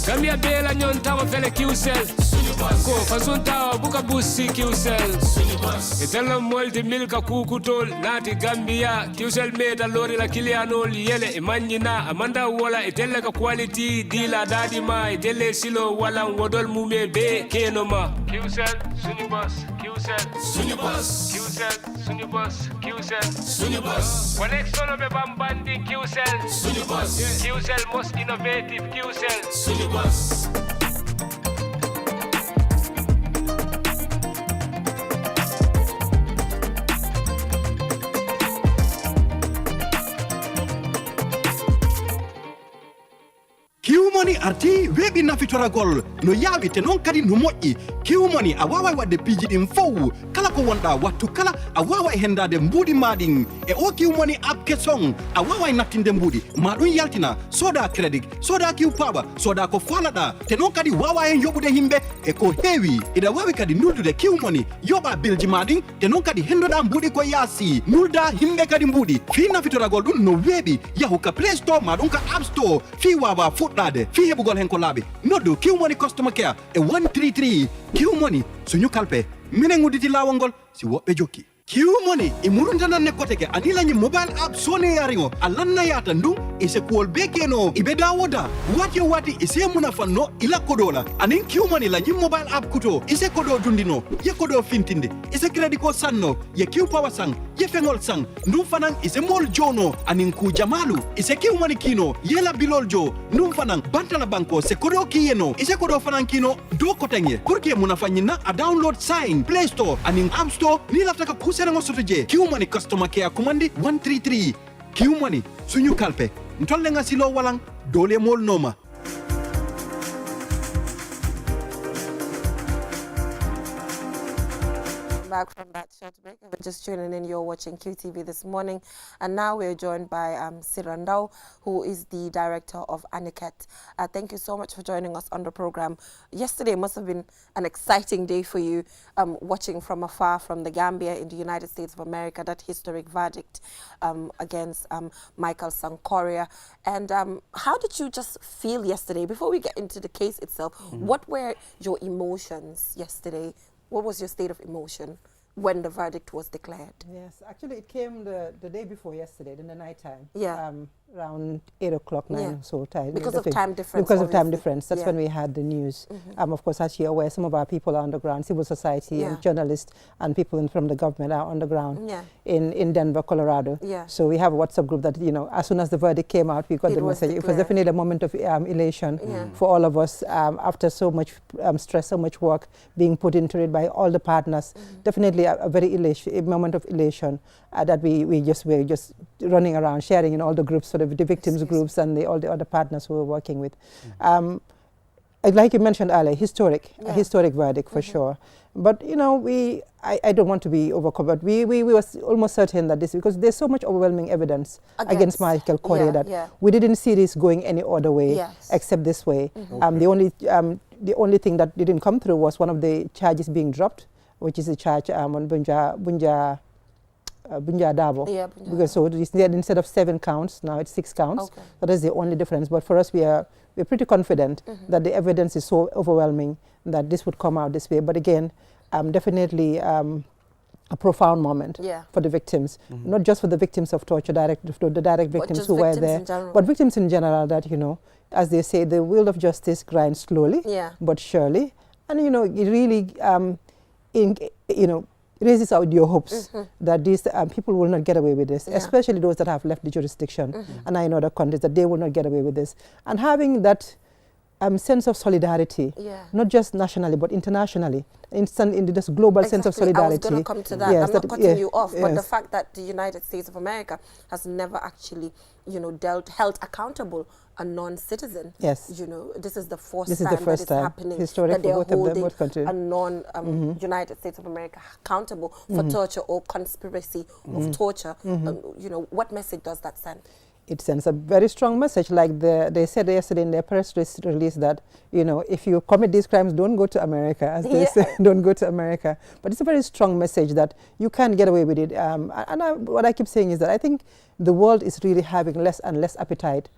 Gambia bela nyon tawo fele Qcell ko fasunta buka busi Qcell itella molti milka kukutol nati Gambia Qcell meta lori la kiliano yele imanyina amanda wala itella ka quality dila dadi ma itelle silo wala wodol mume be keno ma Qcell suñu boss Qcell suñu boss Qcell suñu boss Qcell suñu boss connection be bambandi Qcell suñu boss Qcell most innovative Qcell suñu boss Kiwmoni arti webi nafitora gol no yawi te non kadi no moƴƴi Kiwmoni a wawa wadde piiji ɗin fow kala ko wonɗa wattu kala a wawa e hendade mbuudi maɗin e o Kiwmoni app kesong a wawa e nattinde mbuudi ma ɗum yaltina soda crédit soda kiw paɓa soda ko falaɗa te non kadi wawa hen yoɓude himɓe e ko heewi ina wawi kadi nuldude Kiwmoni yoɓa bilji maɗin te non kadi hendoɗa mbuudi ko yaasi nulda himɓe kadi mbuudi fi nafitoragol ɗum no weeɓi yahu ka play store ma ɗum ka app store fi wawa fuɗɗade fi heɓugol hen ko laaɓi noddu Kiwmoni customer care e 133 Kiwmoni suñu kalpe minen udditi lawol ngol si woɓɓe jokki Kiwmoni e muruntananne koteke anilañi mobile app sone yaringo alanna yata ndum e se kuwol be keno ibe dawoda wati o wati e se munafanno ila kodola anin Kiwmoni la ñim mobile app kuto e se kodo dundino ye kodo fintinde e se credit ko sanno ye Kiw power sang ye fengol sang ndum fanan e se mol jono anin ku jamalu e se Kiwmoni kino yela bilol jo ndum fanan bantala banko se kodo kiyeno e se kodo fanan kino do kotenge pour que munafanyina a download sign play store anin app store ni laftaka Serengo sotoje Kiwmoni customer care commandi 133 Kiwmoni suñu kalpe ntolle nga silo walang dole mol noma Back from that short break. If you're just tuning in, you're watching QTV this morning, and now we're joined by Sirandao, who is the director of ANICET. Thank you so much for joining us on the program. Yesterday must have been an exciting day for you, watching from afar from the Gambia in the United States of America, that historic verdict against Michael Sankoria. And how did you just feel yesterday? Before we get into the case itself, what were your emotions yesterday? What was your state of emotion when the verdict was declared? Yes, actually it came the day before yesterday, in the night time. Yeah. Around 8 o'clock, 9 so time. Because of time difference. Because of time difference. That's when we had the news. Of course, as you're aware, some of our people are on the ground, civil society and journalists and people from the government are on the ground in Denver, Colorado. So we have a WhatsApp group that, you know, as soon as the verdict came out, we got the message. It was definitely a moment of elation for all of us after so much stress, so much work being put into it by all the partners. Definitely a very a moment of elation that we're just running around, sharing in all the groups, sort of the victims groups and all the other partners who we're working with. Like you mentioned earlier, a historic verdict for sure. But you know, I don't want to be overcovered. We were almost certain that this, because there's so much overwhelming evidence against Michael Correa that we didn't see this going any other way except this way. The only thing that didn't come through was one of the charges being dropped, which is the charge on Bunja Dabo. Because so instead of 7 counts, now it's 6 counts. So that's the only difference. But for us, we're pretty confident that the evidence is so overwhelming that this would come out this way. But again, definitely a profound moment for the victims, not just for the victims of torture, the direct victims who were there, but victims in general that, you know, as they say, the wheel of justice grinds slowly, but surely. And, you know, it really, you know, raises out your hopes that these people will not get away with this, especially those that have left the jurisdiction and are in other countries, that they will not get away with this. And having that sense of solidarity, not just nationally but internationally, in this global sense of solidarity. I was going to come to that. I'm not cutting you off, but the fact that the United States of America has never actually, you know, held accountable a non-citizen. You know, this is the first time that it's happening, that they're holding a non-United States of America accountable for torture or conspiracy of torture. You know, what message does that send? It sends a very strong message, like they said yesterday in their press release that, you know, if you commit these crimes, don't go to America, as they say, don't go to America. But it's a very strong message that you can't get away with it. What I keep saying is that I think the world is really having less and less appetite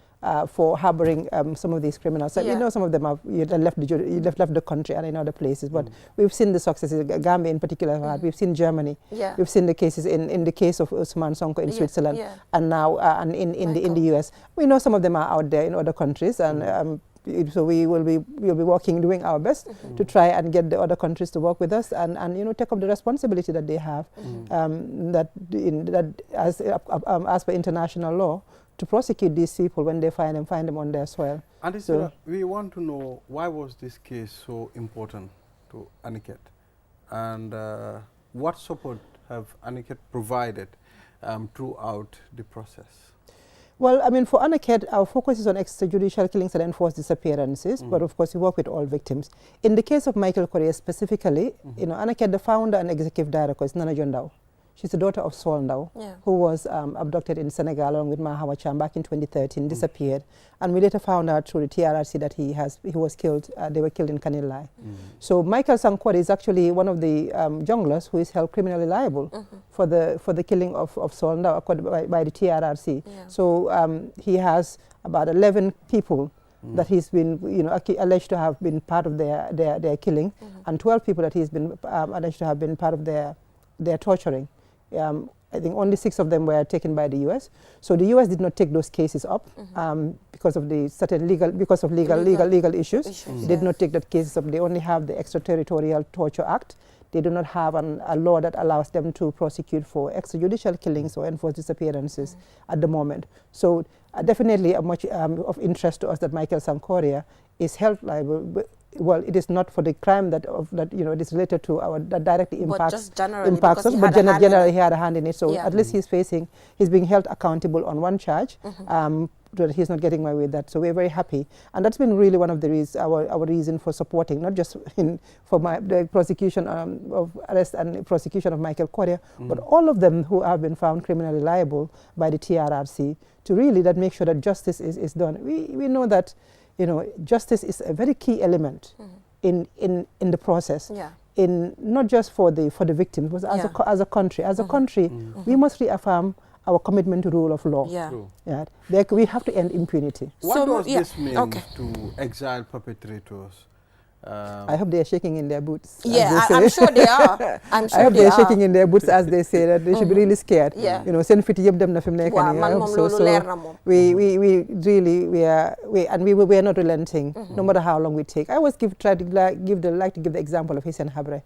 for harboring some of these criminals. So we know some of them have left the country and in other places, but we've seen the successes. Gambia in particular, we've seen Germany, we've seen the cases in the case of Usman Sonko in Switzerland, and now in the US. We know some of them are out there in other countries, and so we'll be working, doing our best to try and get the other countries to work with us and you know, take up the responsibility that they have, that as per international law, to prosecute these people when they find them on their soil. And so we want to know, why was this case so important to Aniket, and what support have Aniket provided throughout the process? Well, I mean, for Aniket, our focus is on extrajudicial killings and enforced disappearances, but of course we work with all victims. In the case of Michael Korea specifically, you know, Aniket, the founder and executive director, is Nana Jondao. She's the daughter of Sol Ndao, who was abducted in Senegal along with Mahawa Cham back in 2013, disappeared. And we later found out through the TRRC that he was killed, they were killed in Kanilai. So Michael Sankwari is actually one of the junglers who is held criminally liable for the killing of Sol Ndao by the TRRC. So he has about 11 people that he's been, you know, alleged to have been part of their killing, and 12 people that he's been alleged to have been part of their torturing. I think only 6 of them were taken by the U.S. So the U.S. did not take those cases up because of the certain legal issues. They did not take that cases up. They only have the Extraterritorial Torture Act. They do not have a law that allows them to prosecute for extrajudicial killings or enforced disappearances at the moment. So definitely a much of interest to us that Michael Sankoria is held liable. Well, it is not for the crime that you know, it is related to that directly impacts us, but generally he had a hand in it. So at least he's being held accountable on one charge. That he's not getting away with that. So we're very happy, and that's been really one of the our reason for supporting, not just for the prosecution of arrest and prosecution of Michael Korea, but all of them who have been found criminally liable by the TRRC, to really make sure that justice is done. We know that, you know, justice is a very key element in the process. In not just for the victims, but as a country, we must reaffirm our commitment to rule of law. We have to end impunity. What does this mean to exile perpetrators? I hope they are shaking in their boots. I'm sure they are. I hope they are shaking in their boots, as they say, that they should be really scared. You know, send fiti yeb dem na fim nek we are not relenting, no matter how long we take. I always try to give the example of Hissène Habré.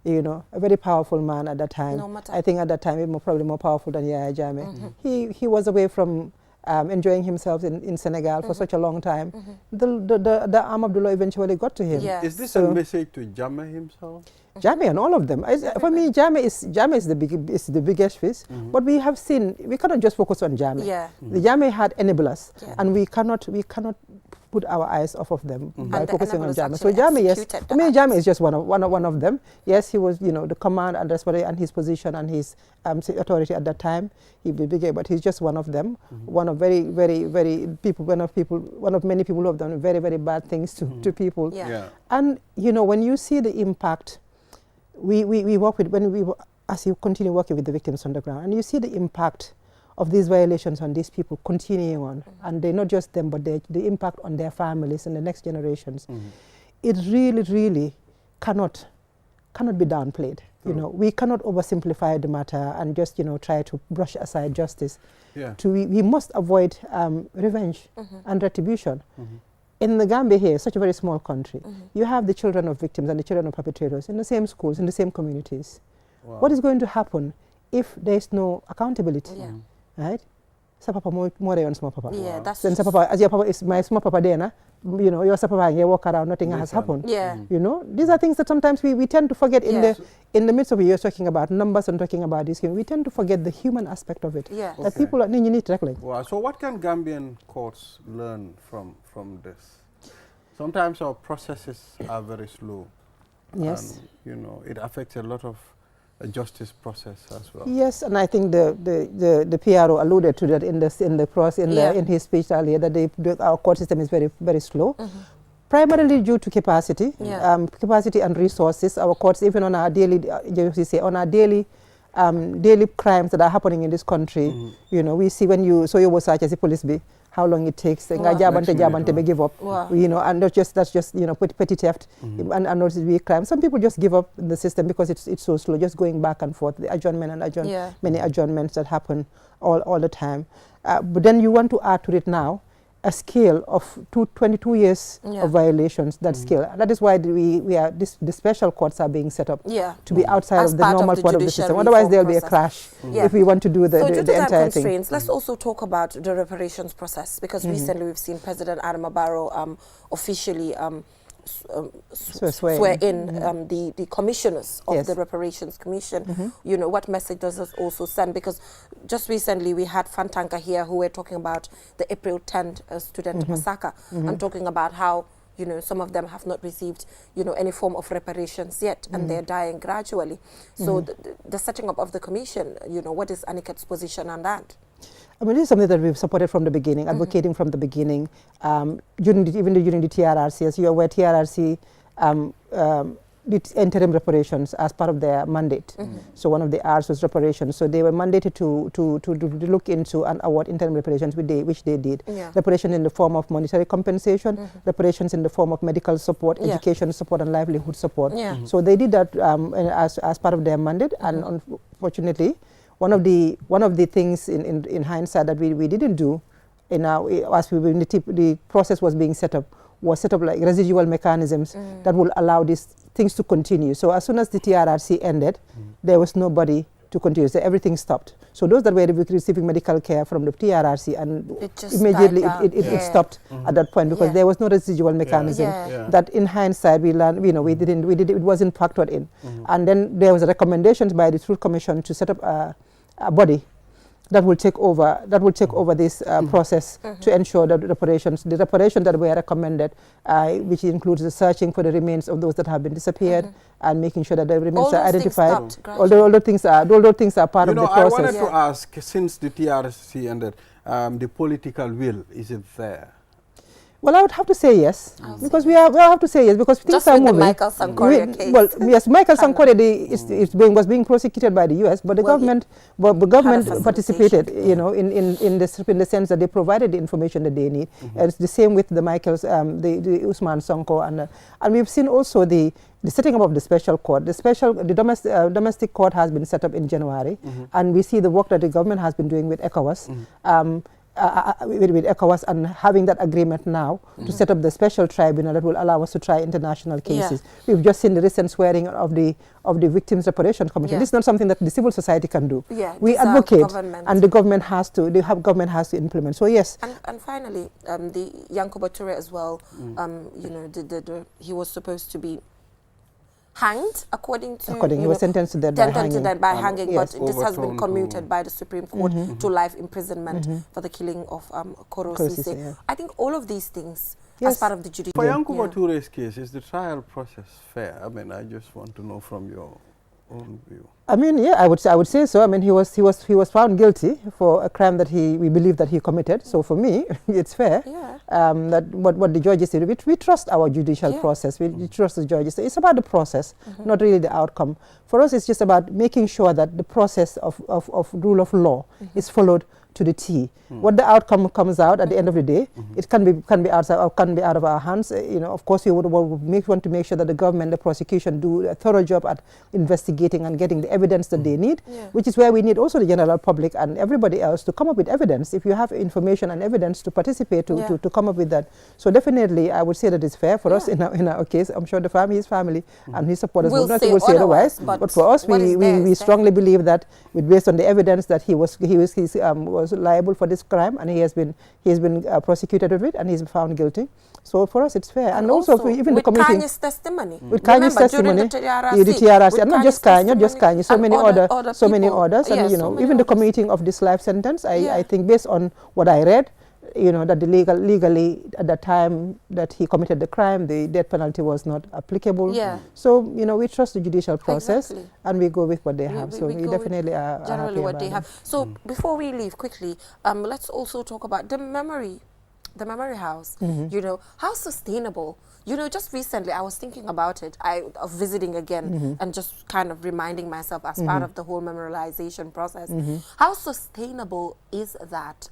You know, a very powerful man at that time. I think at that time he was probably more powerful than Yaya Jammeh. He was away from enjoying himself in Senegal for such a long time. The arm of the law eventually got to him. Is this a message to Jammeh himself? Jammeh and all of them. For me, Jammeh is the biggest fish. But we have seen, we cannot just focus on Jammeh. The Jammeh had enablers, and we cannot put our eyes off of them by focusing on Jammeh. So Jammeh, yes, for me, Jammeh is just one of them. Yes, he was, you know, the command and responsibility and his position and his authority at that time. He be bigger, but he's just one of them. One of many people who have done very, very bad things to people. And you know, when you see the impact, we work with as you continue working with the victims on the ground, and you see the impact of these violations on these people continuing on, and they're not just them, but the impact on their families and the next generations. It really, really cannot cannot be downplayed. You know, we cannot oversimplify the matter and just, you know, try to brush aside justice. Yeah. We must avoid revenge and retribution. In the Gambia here, such a very small country, you have the children of victims and the children of perpetrators in the same schools, in the same communities. Wow. What is going to happen if there is no accountability? Yeah. Right? Sa papa more on small papa. Yeah, that's then papa, as your papa is my small papa there, you know, your papa and you walk around, nothing has happened. Yeah. You know, these are things that sometimes we tend to forget in the midst of it. You're talking about numbers and talking about this. We tend to forget the human aspect of it. Yeah. That people need to tackle. Wow. So what can Gambian courts learn from this? Sometimes our processes are very slow. Yes. And, you know, it affects a lot of justice process as well. Yes, and I think the PRO alluded to that in his speech earlier, that our court system is very, very slow. Primarily due to capacity, capacity and resources. Our courts, even on our daily, daily crimes that are happening in this country, you know, we see when you oversight as a police be, how long it takes. They give up. Wow. You know, and that's just you know petty theft and not crime. Some people just give up in the system because it's so slow, just going back and forth. The adjournment and many adjournments that happen all the time. But then you want to add to it now a scale of 22 years of violations. That scale. And that is why the special courts are being set up to be outside of the normal part of the system. Otherwise, there will be a crash if we want to do the entire thing. Let's also talk about the reparations process, because recently we've seen President Adama Barrow officially swear in the commissioners of the Reparations Commission. You know, what message does this also send? Because just recently we had Fantanka here who were talking about the April 10th student massacre and talking about how, you know, some of them have not received, you know, any form of reparations yet, and they're dying gradually. So the setting up of the commission, you know, what is Aniket's position on that? I mean, this is something that we've supported from the beginning, advocating from the beginning. During the TRRC, as you're aware, TRRC did interim reparations as part of their mandate. So one of the R's was reparations. So they were mandated to look into and award interim reparations, which they did. Reparations in the form of monetary compensation, reparations in the form of medical support, education support, and livelihood support. So they did that as part of their mandate, and unfortunately, one of the things in hindsight that we didn't do the process was being set up like residual mechanisms that will allow these things to continue. So as soon as the TRRC ended, there was nobody to continue. So everything stopped. So those that were receiving medical care from the TRRC, and immediately it stopped at that point, because there was no residual mechanism that in hindsight we learned, you know, it wasn't factored in. And then there was a recommendation by the Truth Commission to set up a body that will take over this process to ensure that the reparations that were recommended, which includes the searching for the remains of those that have been disappeared and making sure that the remains are identified. All those things are part of the process. I wanted to ask, since the TRC ended, the political will, is it there? Well, I would have to say yes, because we have to say yes, because things are moving. Michael Sankoria case. Well, yes, Michael Sankoria was being prosecuted by the U.S., but the government participated, you know, in the sense that they provided the information that they need. It's the same with the Michael's, the Usman Sonko, and we've seen also the setting up of the special court. The domestic court has been set up in January, and we see the work that the government has been doing with ECOWAS. With ECOWAS, and having that agreement now to set up the special tribunal that will allow us to try international cases. We've just seen the recent swearing of the Victims Reparation Commission. This is not something that the civil society can do. We advocate, and the government has to implement. So yes. And finally, the Yankuba Toure as well. You know, he was supposed to be hanged, he was sentenced to death by hanging, but this has been commuted by the Supreme Court to life imprisonment for the killing of Koro Sise. I think all of these things as part of the judicial. For Yankuba Toure's case, is the trial process fair? I mean, I just want to know from your own view. I mean, yeah, I would say so. I mean, he was found guilty for a crime that we believe that he committed. So for me, it's fair. That what the judges did. We trust our judicial process. We trust the judges. It's about the process, not really the outcome. For us, it's just about making sure that the process of rule of law is followed to the T. What the outcome comes out at the end of the day, it can be out of our hands. Of course, we would want to make sure that the government, the prosecution, do a thorough job at investigating and getting the evidence that they need, which is where we need also the general public and everybody else to come up with evidence. If you have information and evidence to participate, to come up with that. So definitely, I would say that it's fair for us in our case. I'm sure his family and his supporters will say otherwise. But for us, we strongly believe that, based on the evidence, that he was liable for this crime, and he has been prosecuted with it, and he's found guilty. So for us, it's fair. And also even the community. With Kanye's testimony. With Kanye's testimony, the TRRC, and not just Kanye, so many others, and even the commuting of this life sentence. I think, based on what I read, that legally at the time that he committed the crime, the death penalty was not applicable. So we trust the judicial process, and we go with what they have. So we definitely are generally what they have. So before we leave quickly, let's also talk about the memory house. How sustainable. Just recently I was thinking about it, of visiting again and just kind of reminding myself as part of the whole memorialization process. How sustainable is that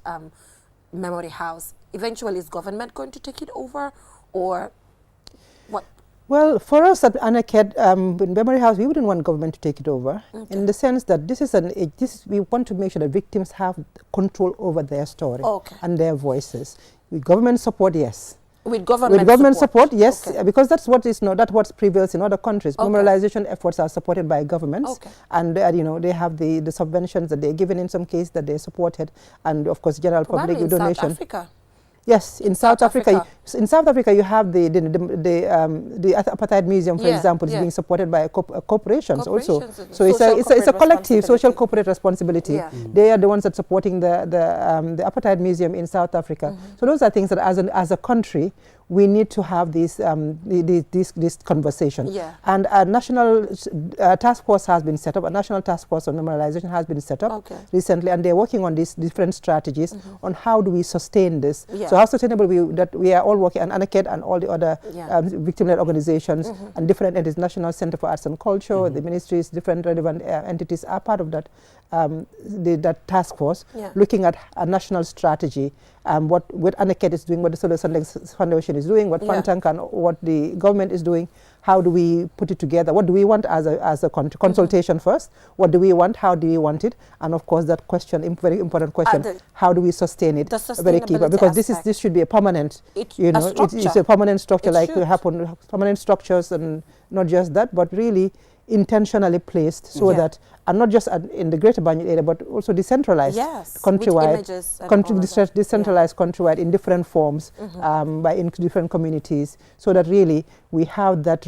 memory house? Eventually, is government going to take it over, or what? Well, for us at Anaket, in Memory House, we wouldn't want government to take it over, in the sense that we want to make sure that victims have control over their story and their voices. With government support, yes. With government support, yes, because that's what prevails in other countries. Memorialization efforts are supported by governments, and they have the subventions that they're given in some cases that they're supported, and of course general public donation. South Africa. Yes, in South Africa. In South Africa, you have the Apartheid Museum, for example, is being supported by corporations also. So it's a collective social corporate responsibility. They are the ones that are supporting the Apartheid Museum in South Africa. So those are things that, as a country, we need to have this conversation. And a national task force has been set up. A national task force on memorialization has been set up recently, and they're working on these different strategies on how do we sustain this. So how sustainable we are all working, and Anaket and all the other victim-led organizations and different entities, National Center for Arts and Culture, the ministries, different relevant entities are part of that that task force, looking at a national strategy, what Anaket is doing, what the Solar Foundation is doing, what Fantank and what the government is doing. How do we put it together? What do we want as a consultation first? What do we want? How do we want it? And of course, that question, very important question, how do we sustain it? Very key, because this should be a permanent, it's a permanent structure, like we have permanent structures, and not just that, but really intentionally placed so that, and not just in the Greater Banjul area, but also decentralized, countrywide, decentralized countrywide in different forms, in different communities, so that really we have that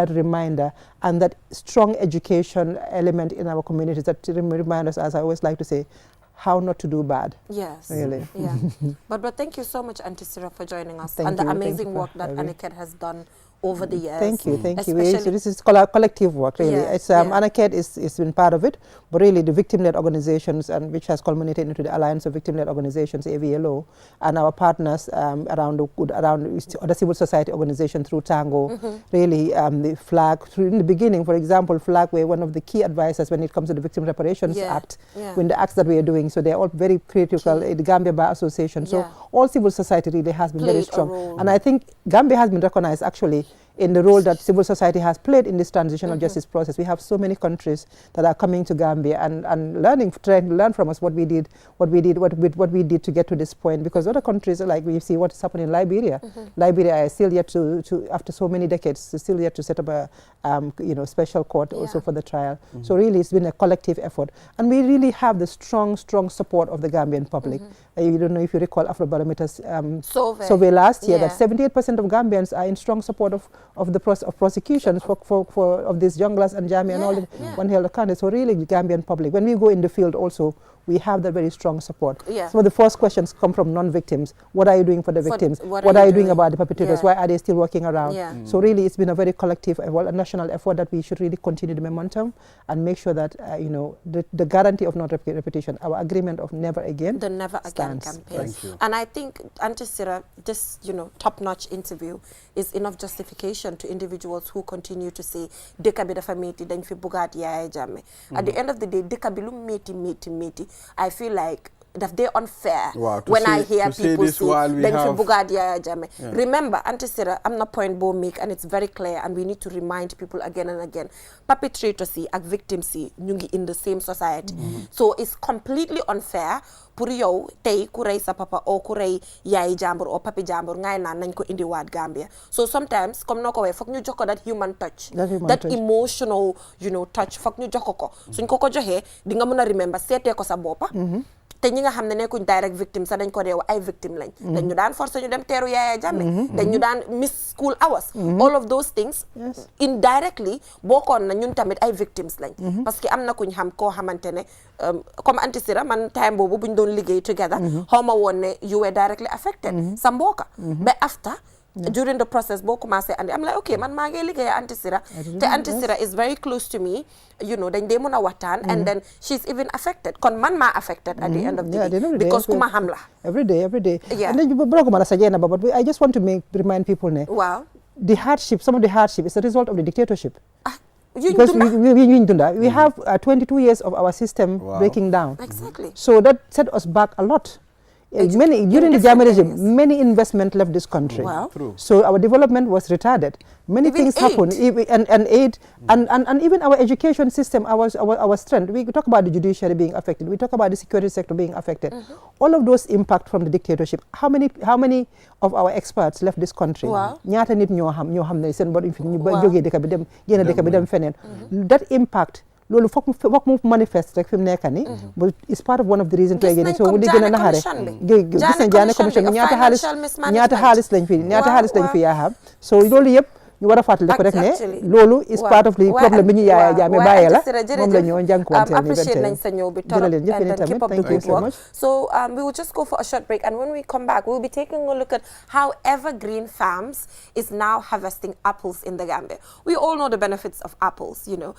reminder and that strong education element in our communities that remind us, as I always like to say, how not to do bad. Yes. Really. Yeah. But thank you so much, Auntie Sira, for joining us and the amazing work that Anaket has done over the years. Thank you. So this is collective work, really. It's Anaket is been part of it, but really the victim-led organizations, and which has culminated into the Alliance of Victim-led Organizations, AVLO, and our partners around other civil society organizations through Tango. Really, the flag in the beginning, for example, flag were one of the key advisors when it comes to the Victim Reparations Act, when the acts that we are doing. So they are all very critical. The Gambia Bar Association. So all civil society really has been very strong, and I think Gambia has been recognized actually in the role that civil society has played in this transitional justice process. We have so many countries that are coming to Gambia and trying to learn from us what we did to get to this point. Because other countries, like we see what's happening in Liberia. Liberia is still yet to after so many decades, still yet to set up a special court also for the trial. So really, it's been a collective effort, and we really have the strong support of the Gambian public. You don't know if you recall Afrobarometer's survey last year that 78% of Gambians are in strong support of the prosecutions of these junglers and Jami and all the one held candidates. So really, the Gambian public, when we go in the field also, we have that very strong support. Some of the first questions come from non-victims. What are you doing for the victims? What are you doing about the perpetrators? Why are they still working around? So really, it's been a very collective, a national effort that we should really continue the momentum and make sure that the guarantee of non-repetition, our agreement of never again, the Never Again campaign. And I think, Auntie Sira, this top-notch interview is enough justification to individuals who continue to say deka bi dafa metti dañ fi bugaat Yaya Jammeh. At the end of the day, deka bi lu metti. I feel like that they're unfair when I hear people say then for Bugad Yaya Jammeh. Remember, Auntie Sarah, I'm not point bo make, and it's very clear, and we need to remind people again and again. Perpetrators and victims nyungi in the same society. So it's completely unfair pour yow tay ku ray sa papa o ku ray yaay jambur o papi jambur ngay nan nañ ko indi waat Gambia. So sometimes comme noko way fok ñu jox ko that human touch, that emotional, you know, touch, fok ñu jox ko suñ ko joxe di nga mëna remember sété ko sa bopa. Te ñi nga xam ne nekkuñ direct victim sax dañ ko reew ay victim lañ. Dañ ñu daan forcer ñu dem teeru Yaya Jammeh. Dañ ñu daan miss school hours. All of those things indirectly bokkoon na ñun tamit ay victims lañ. Parce que am na kuñ xam koo xamante ne comme Auntie Sira man time boobu buñ doon liggéey together xaw ma woon ne you were directly affected sa mbooka. But after during the process boo commencé andi I'm like okay man maa ngi liggéey Auntie Sira te Auntie Sira is very close to me, you know, dañ dee mën a waxtaan and then she's even affected kon man maa affected at the end of the day because ku ma xam la every day and then broguma la sa jeena ba but I just want to remind people ne waaw the hardship, some of the hardship is a result of the dictatorship. Because we have 22 years of our system breaking down. Exactly. So that set us back a lot. During the Jammeh regime, many investment left this country. Wow. So our development was retarded. Many things happened, and aid, and even our education system, our strength. We talk about the judiciary being affected. We talk about the security sector being affected. All of those impact from the dictatorship. How many of our experts left this country? Ñaata nit ñoo xam ne seen borom fi ñu ba jógee dëkk bi dem génn dëkk bi dem feneen. That impact. Loolu foog mu manifeste rek fi mu nekk nii. But it's part of one of the reasons why so mu di gën a naxare. Gis nañ Jaane commission bi ñaata xaalis lañ fi yaa xam. So loolu yëpp ñu war a fàttali ko rek ne loolu is part of the problem bi ñu Yaya Jammeh bàyyee la moom la ñoo jànkuwante ni appreciate nañ sa ñëw bi torop and keep up the good work. So we will just go for a short break, and when we come back we'll be taking a look at how Evergreen Farms is now harvesting apples in the Gambia. We all know the benefits of apples, you know,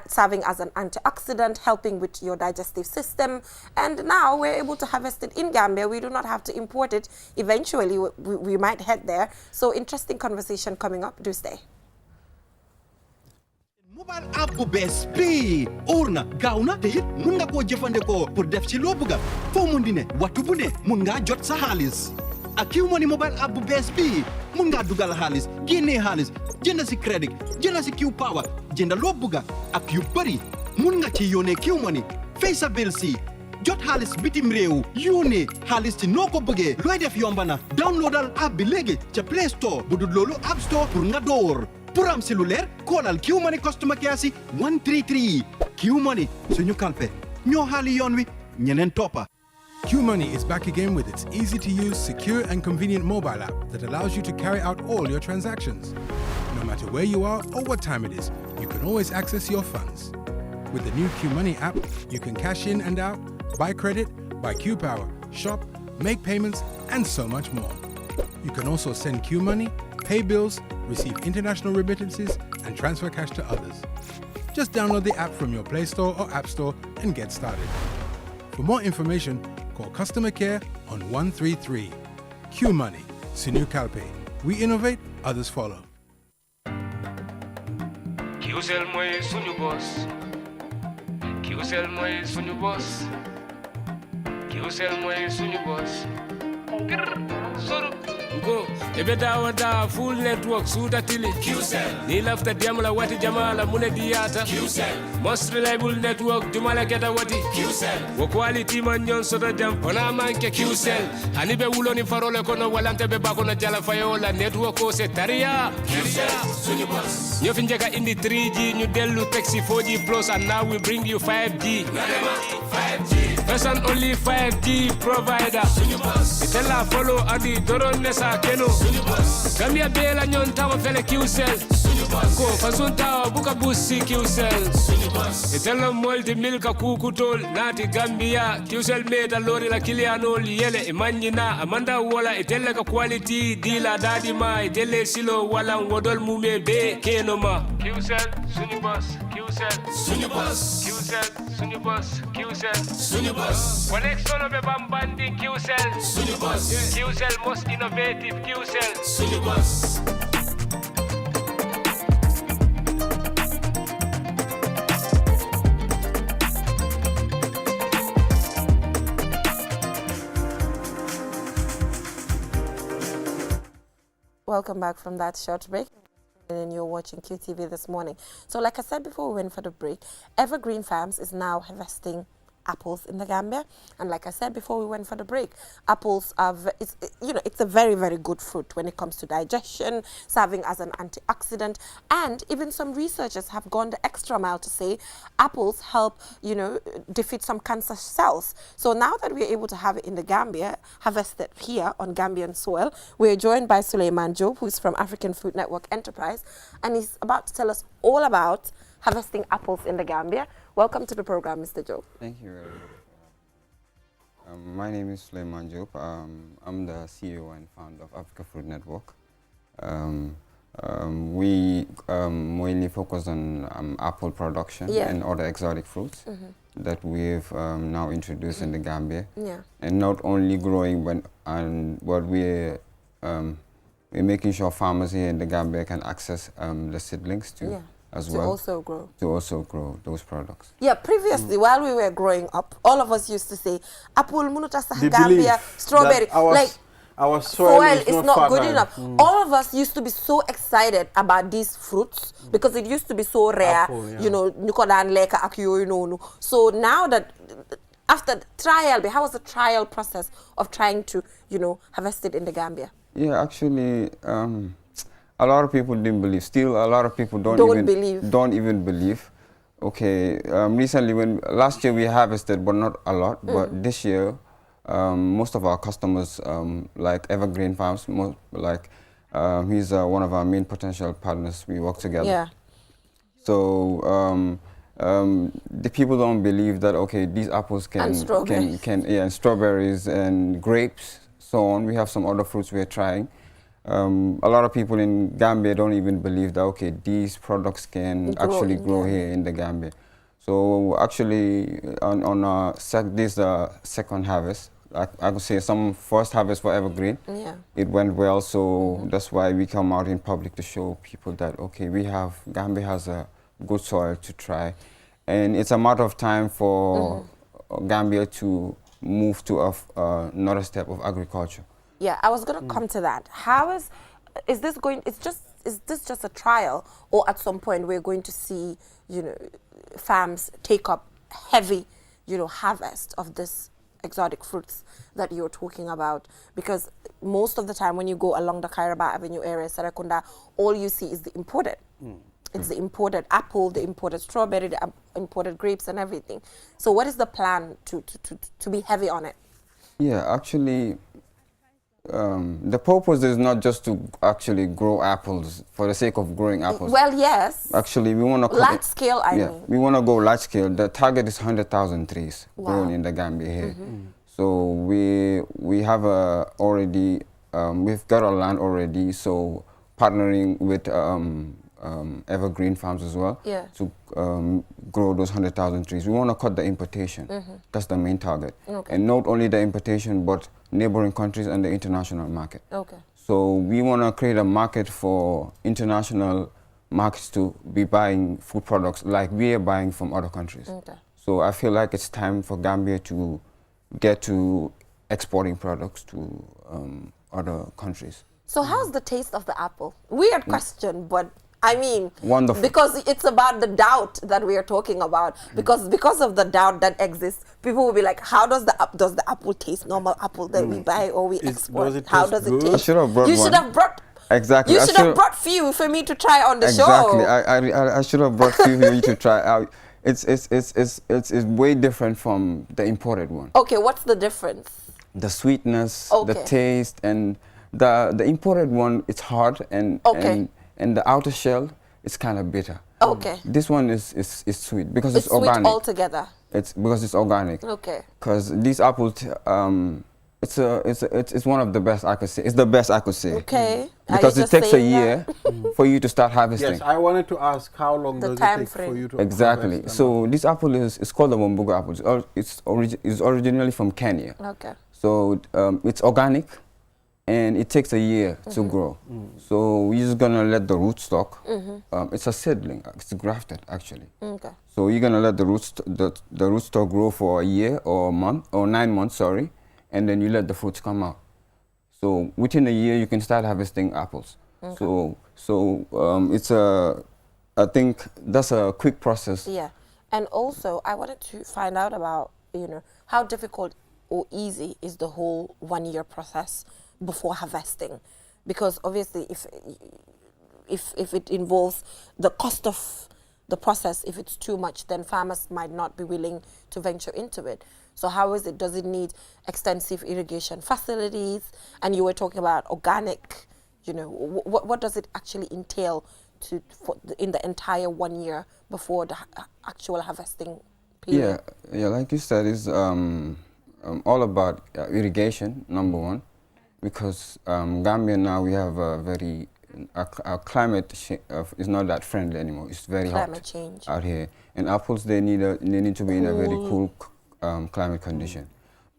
serving as an antioxidant, helping with your digestive system, and now we're able to harvest it in Gambia. We do not have to import it. Eventually we might head there. So interesting conversation coming up. Do stay. Mobile app bu bees bii orna gaaw na te it mun nga koo jëfandikoo pour def ci loo bëgga foo mun di ne waxtu bu ne mun ngaa jot sa xaalis ak Q-Money mobile app bu bees bii mun ngaa dugal xaalis génnee xaalis jënd si crédit jënd si Q Power jënd loo bëgga ak yu bëri mun nga ci yónnee Q-Money fay sa bill si jot xaalis bitim réew yónnee xaalis ci noo ko bëggee looy def yomba na downloadal app bi léegi ca Play Store bu dul loolu App Store pour nga door pour am si lu leer koolal Q-Money customer care si 133 Q-Money suñu kalpe ñoo xaali yoon wi ñeneen toppa. Q-Money is back again with its easy-to-use, secure and convenient mobile app that allows you to carry out all your transactions. No matter where you are or what time it is, you can always access your funds. With the new Q-Money app, you can cash in and out, buy credit, buy Q-Power, shop, make payments, and so much more. You can also send Q-Money, pay bills, receive international remittances, and transfer cash to others. Just download the app from your Play Store or App Store and get started. For more information, call customer care on 133. Q-Money, Sinu Kalpe. We innovate, others follow. QCell mooy suñu boss. QCell mooy suñu boss. QCell mooy suñu boss. Soro go ebe dawa full network suta tili QCell ni lafta diamla wati jamala mune diata QCell most reliable network dumala keta wati QCell wo quality man nyon soto jam ona manke QCell hani be wuloni farole kono walante be bakono jala fayola network ko se taria QCell suñu boss ñu fi njeka indi 3G ñu delu taxi 4G plus and now we bring you 5G 5G first and only 5G provider suñu boss itela follow adi doron nesa keno Gambia bela nyon tawo fele QCell ko fasunta buka busi QCell itela molti milka kukutol nati Gambia QCell meta lori la kilianol yele imanjina amanda wala itela ka quality dila dadi ma itele silo wala wodol mume be keno ma QCell suñu boss QCell suñu boss QCell suñu boss QCell suñu boss connection be bambandi QCell suñu boss QCell most innovative QCell suñu boss Welcome back from that short break. And you're watching QTV this morning. So like I said before we went for the break, Evergreen Farms is now harvesting apples in the Gambia, and like I said before we went for the break, apples are it's a very, very good fruit when it comes to digestion, serving as an antioxidant, and even some researchers have gone the extra mile to say apples help defeat some cancer cells. So now that we're able to have it in the Gambia, harvested here on Gambian soil, we're joined by Suleiman Job, who's from African Food Network Enterprise, and he's about to tell us all about harvesting apples in the Gambia. Welcome to the program, Mr. Job. Thank you very much. My name is Suleiman Job. I'm the CEO and founder of Africa Food Network. We mainly focus on apple production and other exotic fruits that we've now introduced in the Gambia. And not only growing, but we're making sure farmers here in the Gambia can access the seedlings too. To also grow those products. Yeah, previously, while we were growing up, all of us used to say, apple, munuta Gambia, strawberry. Our soil is not good enough. All of us used to be so excited about these fruits because it used to be so rare. Apple, so now that, after trial, how was the trial process of trying to, harvest it in the Gambia? Yeah, actually, a lot of people didn't believe. Still, a lot of people don't even believe. Okay, recently, last year we harvested, but not a lot. But this year, most of our customers, like Evergreen Farms, he's one of our main potential partners. We work together. Yeah. So the people don't believe that. Okay, these apples and strawberries and grapes, so on. We have some other fruits we're trying. A lot of people in Gambia don't even believe that, okay, these products can actually grow here in the Gambia. So actually, this is the second harvest. I could say some first harvest for Evergreen. It went well, so that's why we come out in public to show people that, okay, Gambia has a good soil to try. And it's a matter of time for Gambia to move to another step of agriculture. Yeah, I was going to come to that. Is this just a trial, or at some point we're going to see, farms take up heavy, harvest of this exotic fruits that you're talking about? Because most of the time when you go along the Kairaba Avenue area, Sarakunda, all you see is the imported. It's the imported apple, the imported strawberry, the imported grapes and everything. So what is the plan to be heavy on it? Yeah, actually, the purpose is not just to actually grow apples for the sake of growing apples. Well, yes. Actually, we want to... Large scale, I mean. We want to go large scale. The target is 100,000 trees grown in the Gambia here. So we have already, we've got our land already, so partnering with Evergreen Farms as well to grow those 100,000 trees. We want to cut the importation. That's the main target. And not only the importation, but neighboring countries and the international market. So we want to create a market for international markets to be buying food products like we are buying from other countries. So I feel like it's time for Gambia to get to exporting products to other countries. So how's the taste of the apple? Weird question, but I mean, wonderful. Because it's about the doubt that we are talking about. Because of the doubt that exists, people will be like, how does the apple taste? Normal apple that we buy or we export? How does it taste? I should have brought You should have brought. Exactly. You should have brought few for me to try on the show. Exactly. I should have brought few for you to try out. It's way different from the imported one. Okay, what's the difference? The sweetness, the taste, and the imported one, it's hard and the outer shell is kind of bitter. This one is sweet because it's organic. Sweet altogether. It's because it's organic. Because these apples, it's one of the best I could say. It's the best I could say. Because it takes a year for you to start harvesting. Yes, I wanted to ask how long does it take for you to harvest? So this apple is called the Wambuga apple. It's originally from Kenya. So it's organic. And it takes a year to grow. So we're just gonna let the rootstock, it's a seedling, it's grafted actually. So you're gonna let the rootstock grow for a year or a month, or 9 months, sorry, and then you let the fruits come out. So within a year, you can start harvesting apples. Okay. It's I think that's a quick process. Yeah, and also I wanted to find out about, how difficult or easy is the whole 1 year process before harvesting, because obviously if it involves the cost of the process, if it's too much, then farmers might not be willing to venture into it. So how is it? Does it need extensive irrigation facilities? And you were talking about organic, what does it actually entail in the entire 1 year before the actual harvesting period? Yeah, like you said, it's all about irrigation, number one, because Gambia now we have a very our climate is not that friendly anymore. It's very climate hot change out here, and apples they need to be in a very cool climate condition.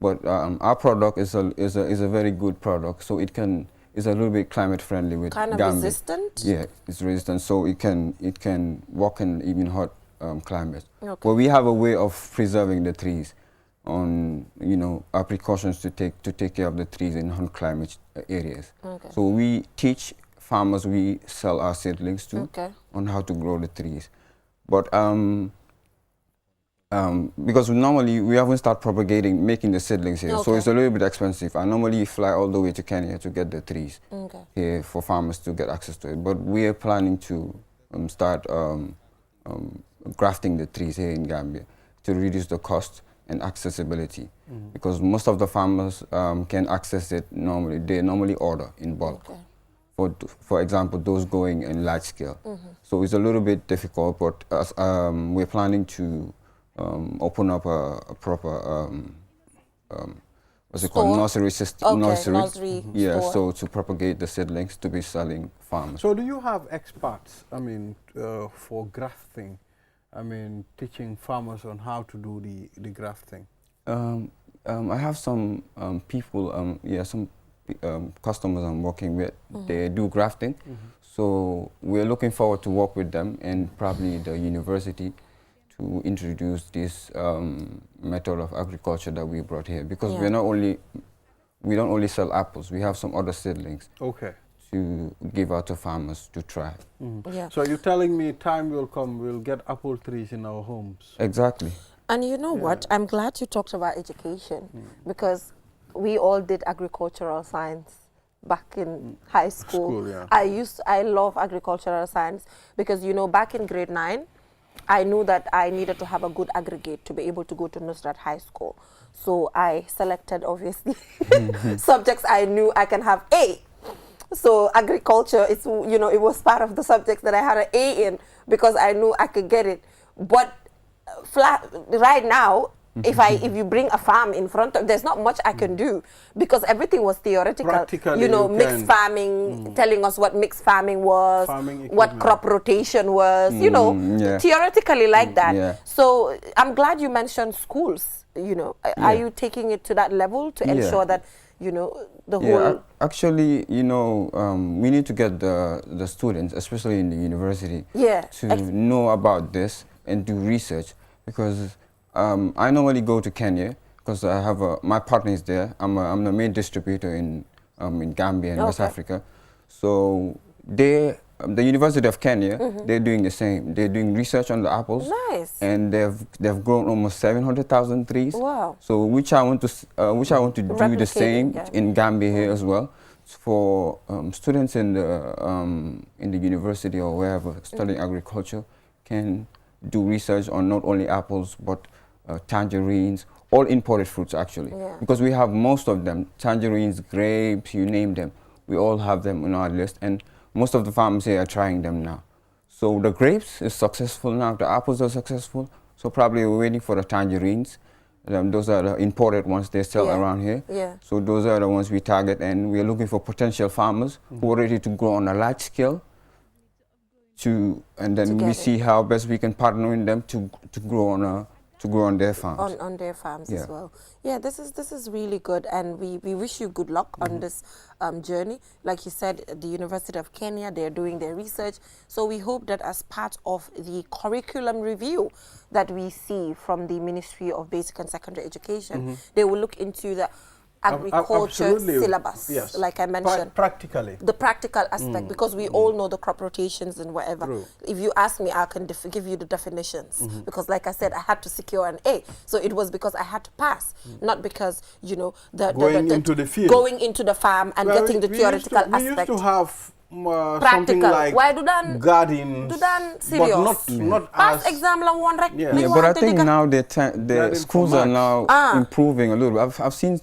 But our product is a very good product, so it's a little bit climate friendly with kind of Gambia. resistant. Yeah, it's resistant, so it can work in even hot climates. Okay. But we have a way of preserving the trees on our precautions to take care of the trees in hot climate areas. Okay. So we teach farmers we sell our seedlings to on how to grow the trees. But because normally we haven't started making the seedlings here, so it's a little bit expensive. I normally fly all the way to Kenya to get the trees here for farmers to get access to it. But we are planning to start grafting the trees here in Gambia to reduce the cost and accessibility, because most of the farmers can access it normally. They normally order in bulk. For example, those going in large scale. So it's a little bit difficult, but we're planning to open up a proper what's it called, nursery system. Nursery. Yeah, so to propagate the seedlings to be selling farmers. So do you have experts, for grafting? Teaching farmers on how to do the grafting? I have some people, some customers I'm working with. They do grafting. So we're looking forward to work with them and probably the university to introduce this method of agriculture that we brought here, because we don't only sell apples, we have some other seedlings to give out to farmers to try. So you're telling me time will come, we'll get apple trees in our homes? Exactly. And you know what, I'm glad you talked about education, because we all did agricultural science back in high school. I love agricultural science because, back in grade 9, I knew that I needed to have a good aggregate to be able to go to Nusrat High School. So I selected, obviously, subjects I knew I can have A. So agriculture, it was part of the subjects that I had an A in because I knew I could get it. But right now, if you bring a farm in front of, there's not much I can do because everything was theoretical. Practically, mixed farming, telling us what mixed farming was, what crop rotation was, theoretically like that. Yeah. So I'm glad you mentioned schools. Are you taking it to that level to ensure that the whole? Actually, we need to get the students, especially in the university, to know about this and do research, because I normally go to Kenya because I have my partner is there. I'm the main distributor in Gambia and West Africa. So the University of Kenya, they're doing the same. They're doing research on the apples. Nice. And they've grown almost 700,000 trees. Wow. So which I want to do the same in Gambia here as well, for students in the university or wherever studying agriculture can do research on not only apples but tangerines, all imported fruits actually, because we have most of them, tangerines, grapes, you name them, we all have them on our list, and most of the farmers here are trying them now. So the grapes is successful now, the apples are successful, so probably we're waiting for the tangerines. Those are the imported ones they sell around here. So those are the ones we target, and we're looking for potential farmers who are ready to grow on a large scale, and then we see how best we can partner with them to grow on their farms. On their farms as well. Yeah, this is really good, and we wish you good luck on this journey. Like you said, the University of Kenya, they're doing their research. So we hope that as part of the curriculum review that we see from the Ministry of Basic and Secondary Education, they will look into the agriculture syllabus, yes. like I mentioned. Practically. The practical aspect, because we all know the crop rotations and whatever. True. If you ask me, I can give you the definitions. Because like I said, I had to secure an A. So it was because I had to pass, not because, you know, going into the field. Going into the farm and getting the theoretical aspect. We used to have something like gardens, but not as exam la one rek. Yeah, but I think now the schools are now improving a little bit. I've seen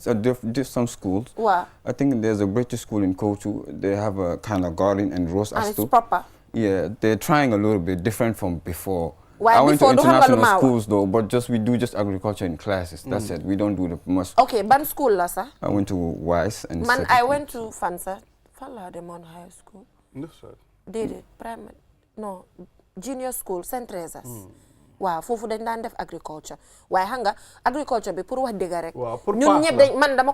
some schools. Wow. I think there's a British school in Kotu. They have a kind of garden and roast and it's proper. Yeah, they're trying a little bit different from before. Why I went to before international schools though, but we do agriculture in classes. That's it. We don't do the most. Okay, ban school la sir? I went to Wise and I went to Fansa. Demon High School. No, sir. Did it primary? No, junior school, St. Teresa's. Wow, fofu dañ daan def agriculture. Waaye xam nga agriculture bi pour wax dëgg rek. Ñun ñëpp dañ man dama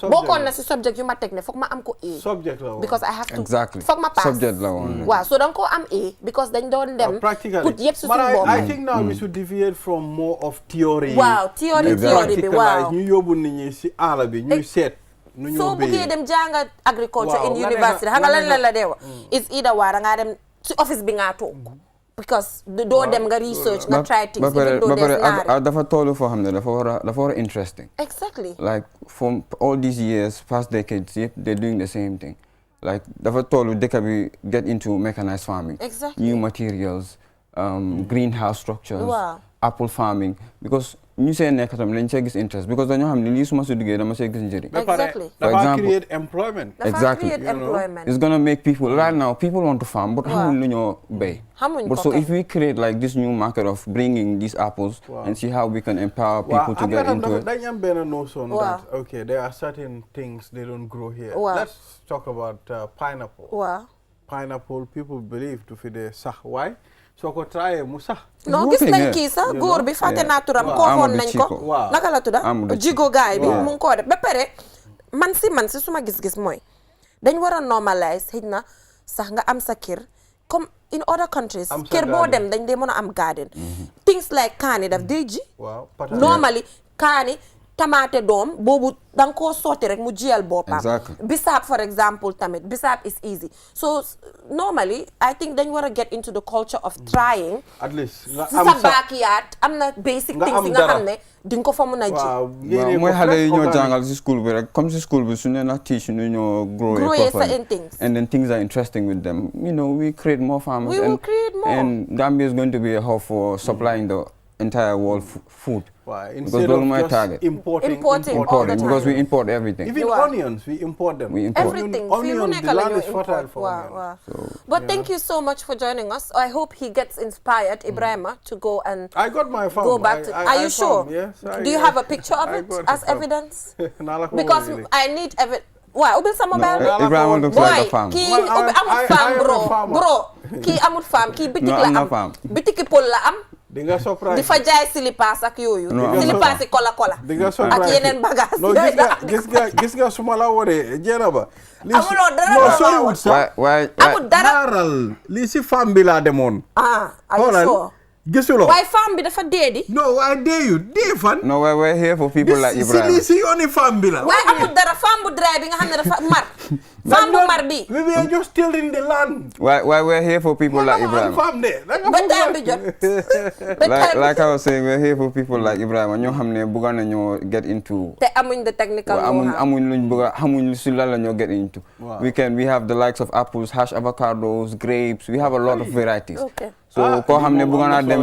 bokkoon na si subject yu ma teg ne foog ma am ko A. Subject la woon. Because I have to. Exactly. Foog ma pass. Subject la woon. Waaw, so danga ko am A because dañ doon dem. Practically. Put yëpp si suñu bopp. I think now we should deviate from more of theory. Waaw, theory bi waaw. Ñu yóbbu nit ñi si àll bi ñuy seet. So bëggee dem jànga agriculture in university xam nga lan la deewa is either waa da ngaa dem ci office bi nga toog because doo dem nga research nga try things even though there's naari dafa toolu foo xam ne dafa war a interesting. Exactly. Like from all these years past decades they're doing the same thing. Like dafa toolu dëkk bi get into mechanized farming. Exactly. New materials, greenhouse structures, wow. Apple farming, because ñu see nekk tam dañ see gis interest because dañoo xam ne lii suma si duggee dama see gis njëriñ. Exactly. For example, create employment. Exactly. It's gonna make people right now people want to farm but xamuñ lu ñoo béy. But so if we create like this new market of bringing these apples and see how we can empower people to get into it. Dañ am benn notion that okay there are certain things they don't grow here. Let's talk about pineapple. Wow. Pineapple people believe to fi de sax why soo ko tryee mu sax. non gis nañ kii sax góor bi fàtte naa turam kooxoon nañ ko naka la tudda jigo gaay bi mu ngi koo def ba pare man si suma gis-gis mooy dañ war a normalize xëy na sax nga am sa kër comme in other countries kër boo dem dañ dee mën a am garden things like kaani daf dee ji normally kaani tamaate doom boobu danga koo sotti rek mu jiyal boppam. Bisaab for example tamit bisaab is easy so normally I think dañ war a get into the culture of trying. At least sa backyard am na basic things yi nga xam ne di nga ko fa mun a ji. mooy xale yi ñoo jàngal si school bi rek comme si school bi su ne na teach nu ñoo grow certain things and then things are interesting with them you know we create more farmers. We will create more. And Gambia is going to be a hub for supplying the entire world food. Instead of just importing all the time. Because we import everything. Even onions, we import them. Everything. Onions, the land is fertile for onions. But thank you so much for joining us. I hope he gets inspired, Ibrahima, to go and I got my farm. Go back to. Are you sure? Yes. Do you have a picture of it as evidence? Because I need evidence. Why? Ubil sa mobile? Ibrahima looks like a farm. Ki amut farm, bro. Ki amut farm. Ki bitik la am. Bitiki pol la am. Di nga surprise. Di fa jaay silipaas ak yooyu. Silipaas yi kola. Di nga surprise. Ak yeneen bagage. No, gis nga suma la wone Jenaba. Amuloo dara no sorry wut sa. Amul dara. Li si femme bi laa demoon. Are you sure? Gisuloo. Waaye femme bi dafa dee di. No, waaye dee fan. No, we're here for people like Ibrahima. Si yooni femme bi la. Waaye amul dara femme bu dry bi nga xam ne dafa mar. Femme bu mar bi. We are just tilling the land. Why we're here for people like Ibrahima. Like I was saying, we're here for people like Ibrahima. Ñoo xam ne bëgg nañoo get into. Te amuñ the technical know-how. Amuñ luñ bëgg xamuñ si lan la ñoo get into. We have the likes of apples, hash avocados, grapes. We have a lot of varieties. Okay. So koo xam ne bëgg naa dem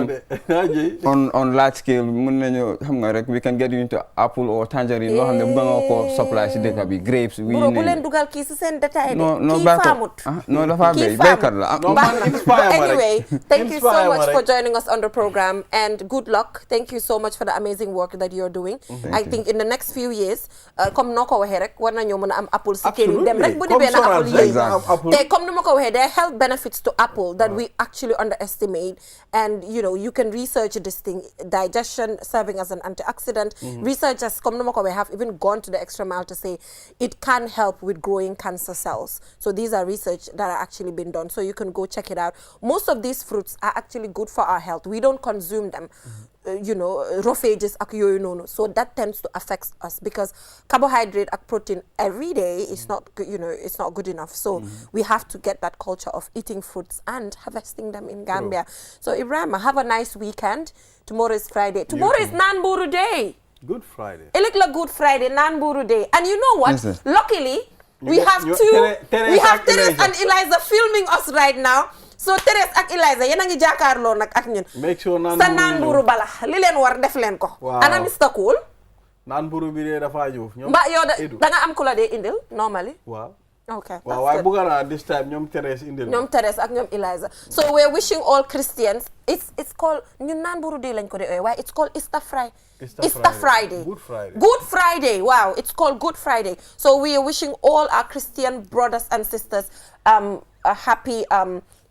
on large scale mën nañu xam nga rek we can get into apple or tangerine loo xam ne bëgg nga ko supply si dëkk bi grapes. Bro bu leen dugal kii si seen détail de. No, kii faamut. No, dafa béykat la. Anyway, thank you so much for joining us on the program and good luck. Thank you so much for the amazing work that you're doing. I think in the next few years comme noo ko waxee rek war nañoo mën a am apple si kër yi dem rek bu di benn apple yéen. Te comme ni ma ko waxee there are health benefits to apple that we actually underestimate. And you can research this thing, digestion serving as an antioxidant. Researchers have even gone to the extra mile to say it can help with growing cancer cells. So these are research that are actually been done, so you can go check it out. Most of these fruits are actually good for our health. We don't consume them. you know, roughages ak yoyu nono. So that tends to affect us because carbohydrate and protein every day is not, you know, it's not good enough. So we have to get that culture of eating fruits and harvesting them in Gambia. So Ibrahim, have a nice weekend. Tomorrow is Friday. Tomorrow is Nanburu Day. Good Friday. It look like Good Friday, Nanburu Day. And you know what? Yes, luckily, we have Teres and Eliza filming us right now. So Teres ak Eliza yéen a ngi jàkkaarloo nag ak ñun. Make sure Nanburu bala li leen war def leen ko. Ana Mr. Cool. Nanburu bi dee dafa juuf. Ba yow da nga am ku la dee indil normally. Wow. Okay. Wow, waaye bëgg naa this time ñoom Teres indil. ñoom Teres ak ñoom Eliza. So we're wishing all Christians. It's called ñun Nanburu Day lañ ko dee waaye it's called Easter Friday. Easter Friday. Good Friday. Good Friday. Wow, it's called Good Friday. So we are wishing all our Christian brothers and sisters a happy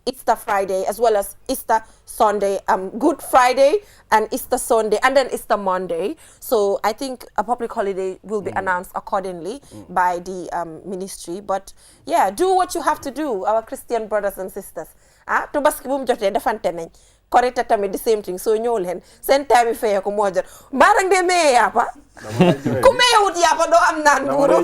Easter Friday as well as Easter Sunday, Good Friday and Easter Sunday and then Easter Monday. So I think a public holiday will be announced accordingly by the ministry. But yeah, do what you have to do, our Christian brothers and sisters. To baski bum jote defante nañ. Correct tamit the same thing. So ñëw leen seen time yi feye ko moo jot. Mbaarang de meye yàppa. Ku meye wut yàppa doo am Nanburu.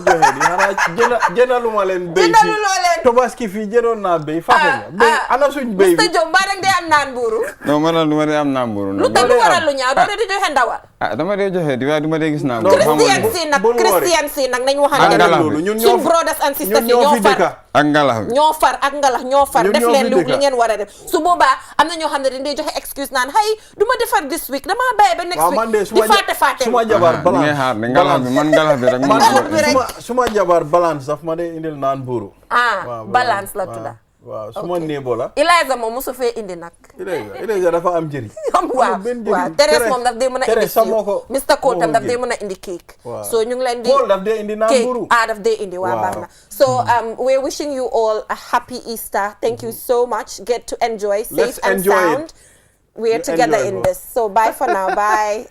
Jëndaluma leen béy fii. Tobaski fii jëndoon naa béy fàtte nga. Ana suñ béy bi. Mr. Diop mbaarang de am Nanburu. non man du ma dee am Nanburu. Lu tax lu waral lu ñaaw doo di joxe ndawal. dama dee joxe di waaye du ma dee gis Nanburu. Christian si nag nañ waxante ne suñ brothers and sisters yi ñoo far. ak ngalax bi ñoo far def leen li ngeen war a def su boobaa am na ñoo xam ne dañ dee joxe excuse naan hey du ma defar this week dama bàyyi ba next week di fàtte suma jabar suma jabar balance daf ma dee indil Nanburu. balance la tudda. waaw suma néebo la. Eliza moom mosu fee indi nag. Eliza dafa am njëriñ. waaw Teres moom daf dee mën a indi siiw. Mr. Cole tam daf dee mën a indi cake. so ñu ngi leen di Cole daf dee indi Nanburu. daf dee indi waa baax na. so we're wishing you all a happy Easter. Thank you so much. Get to enjoy safe and sound. We're together in this. So bye for now. Bye.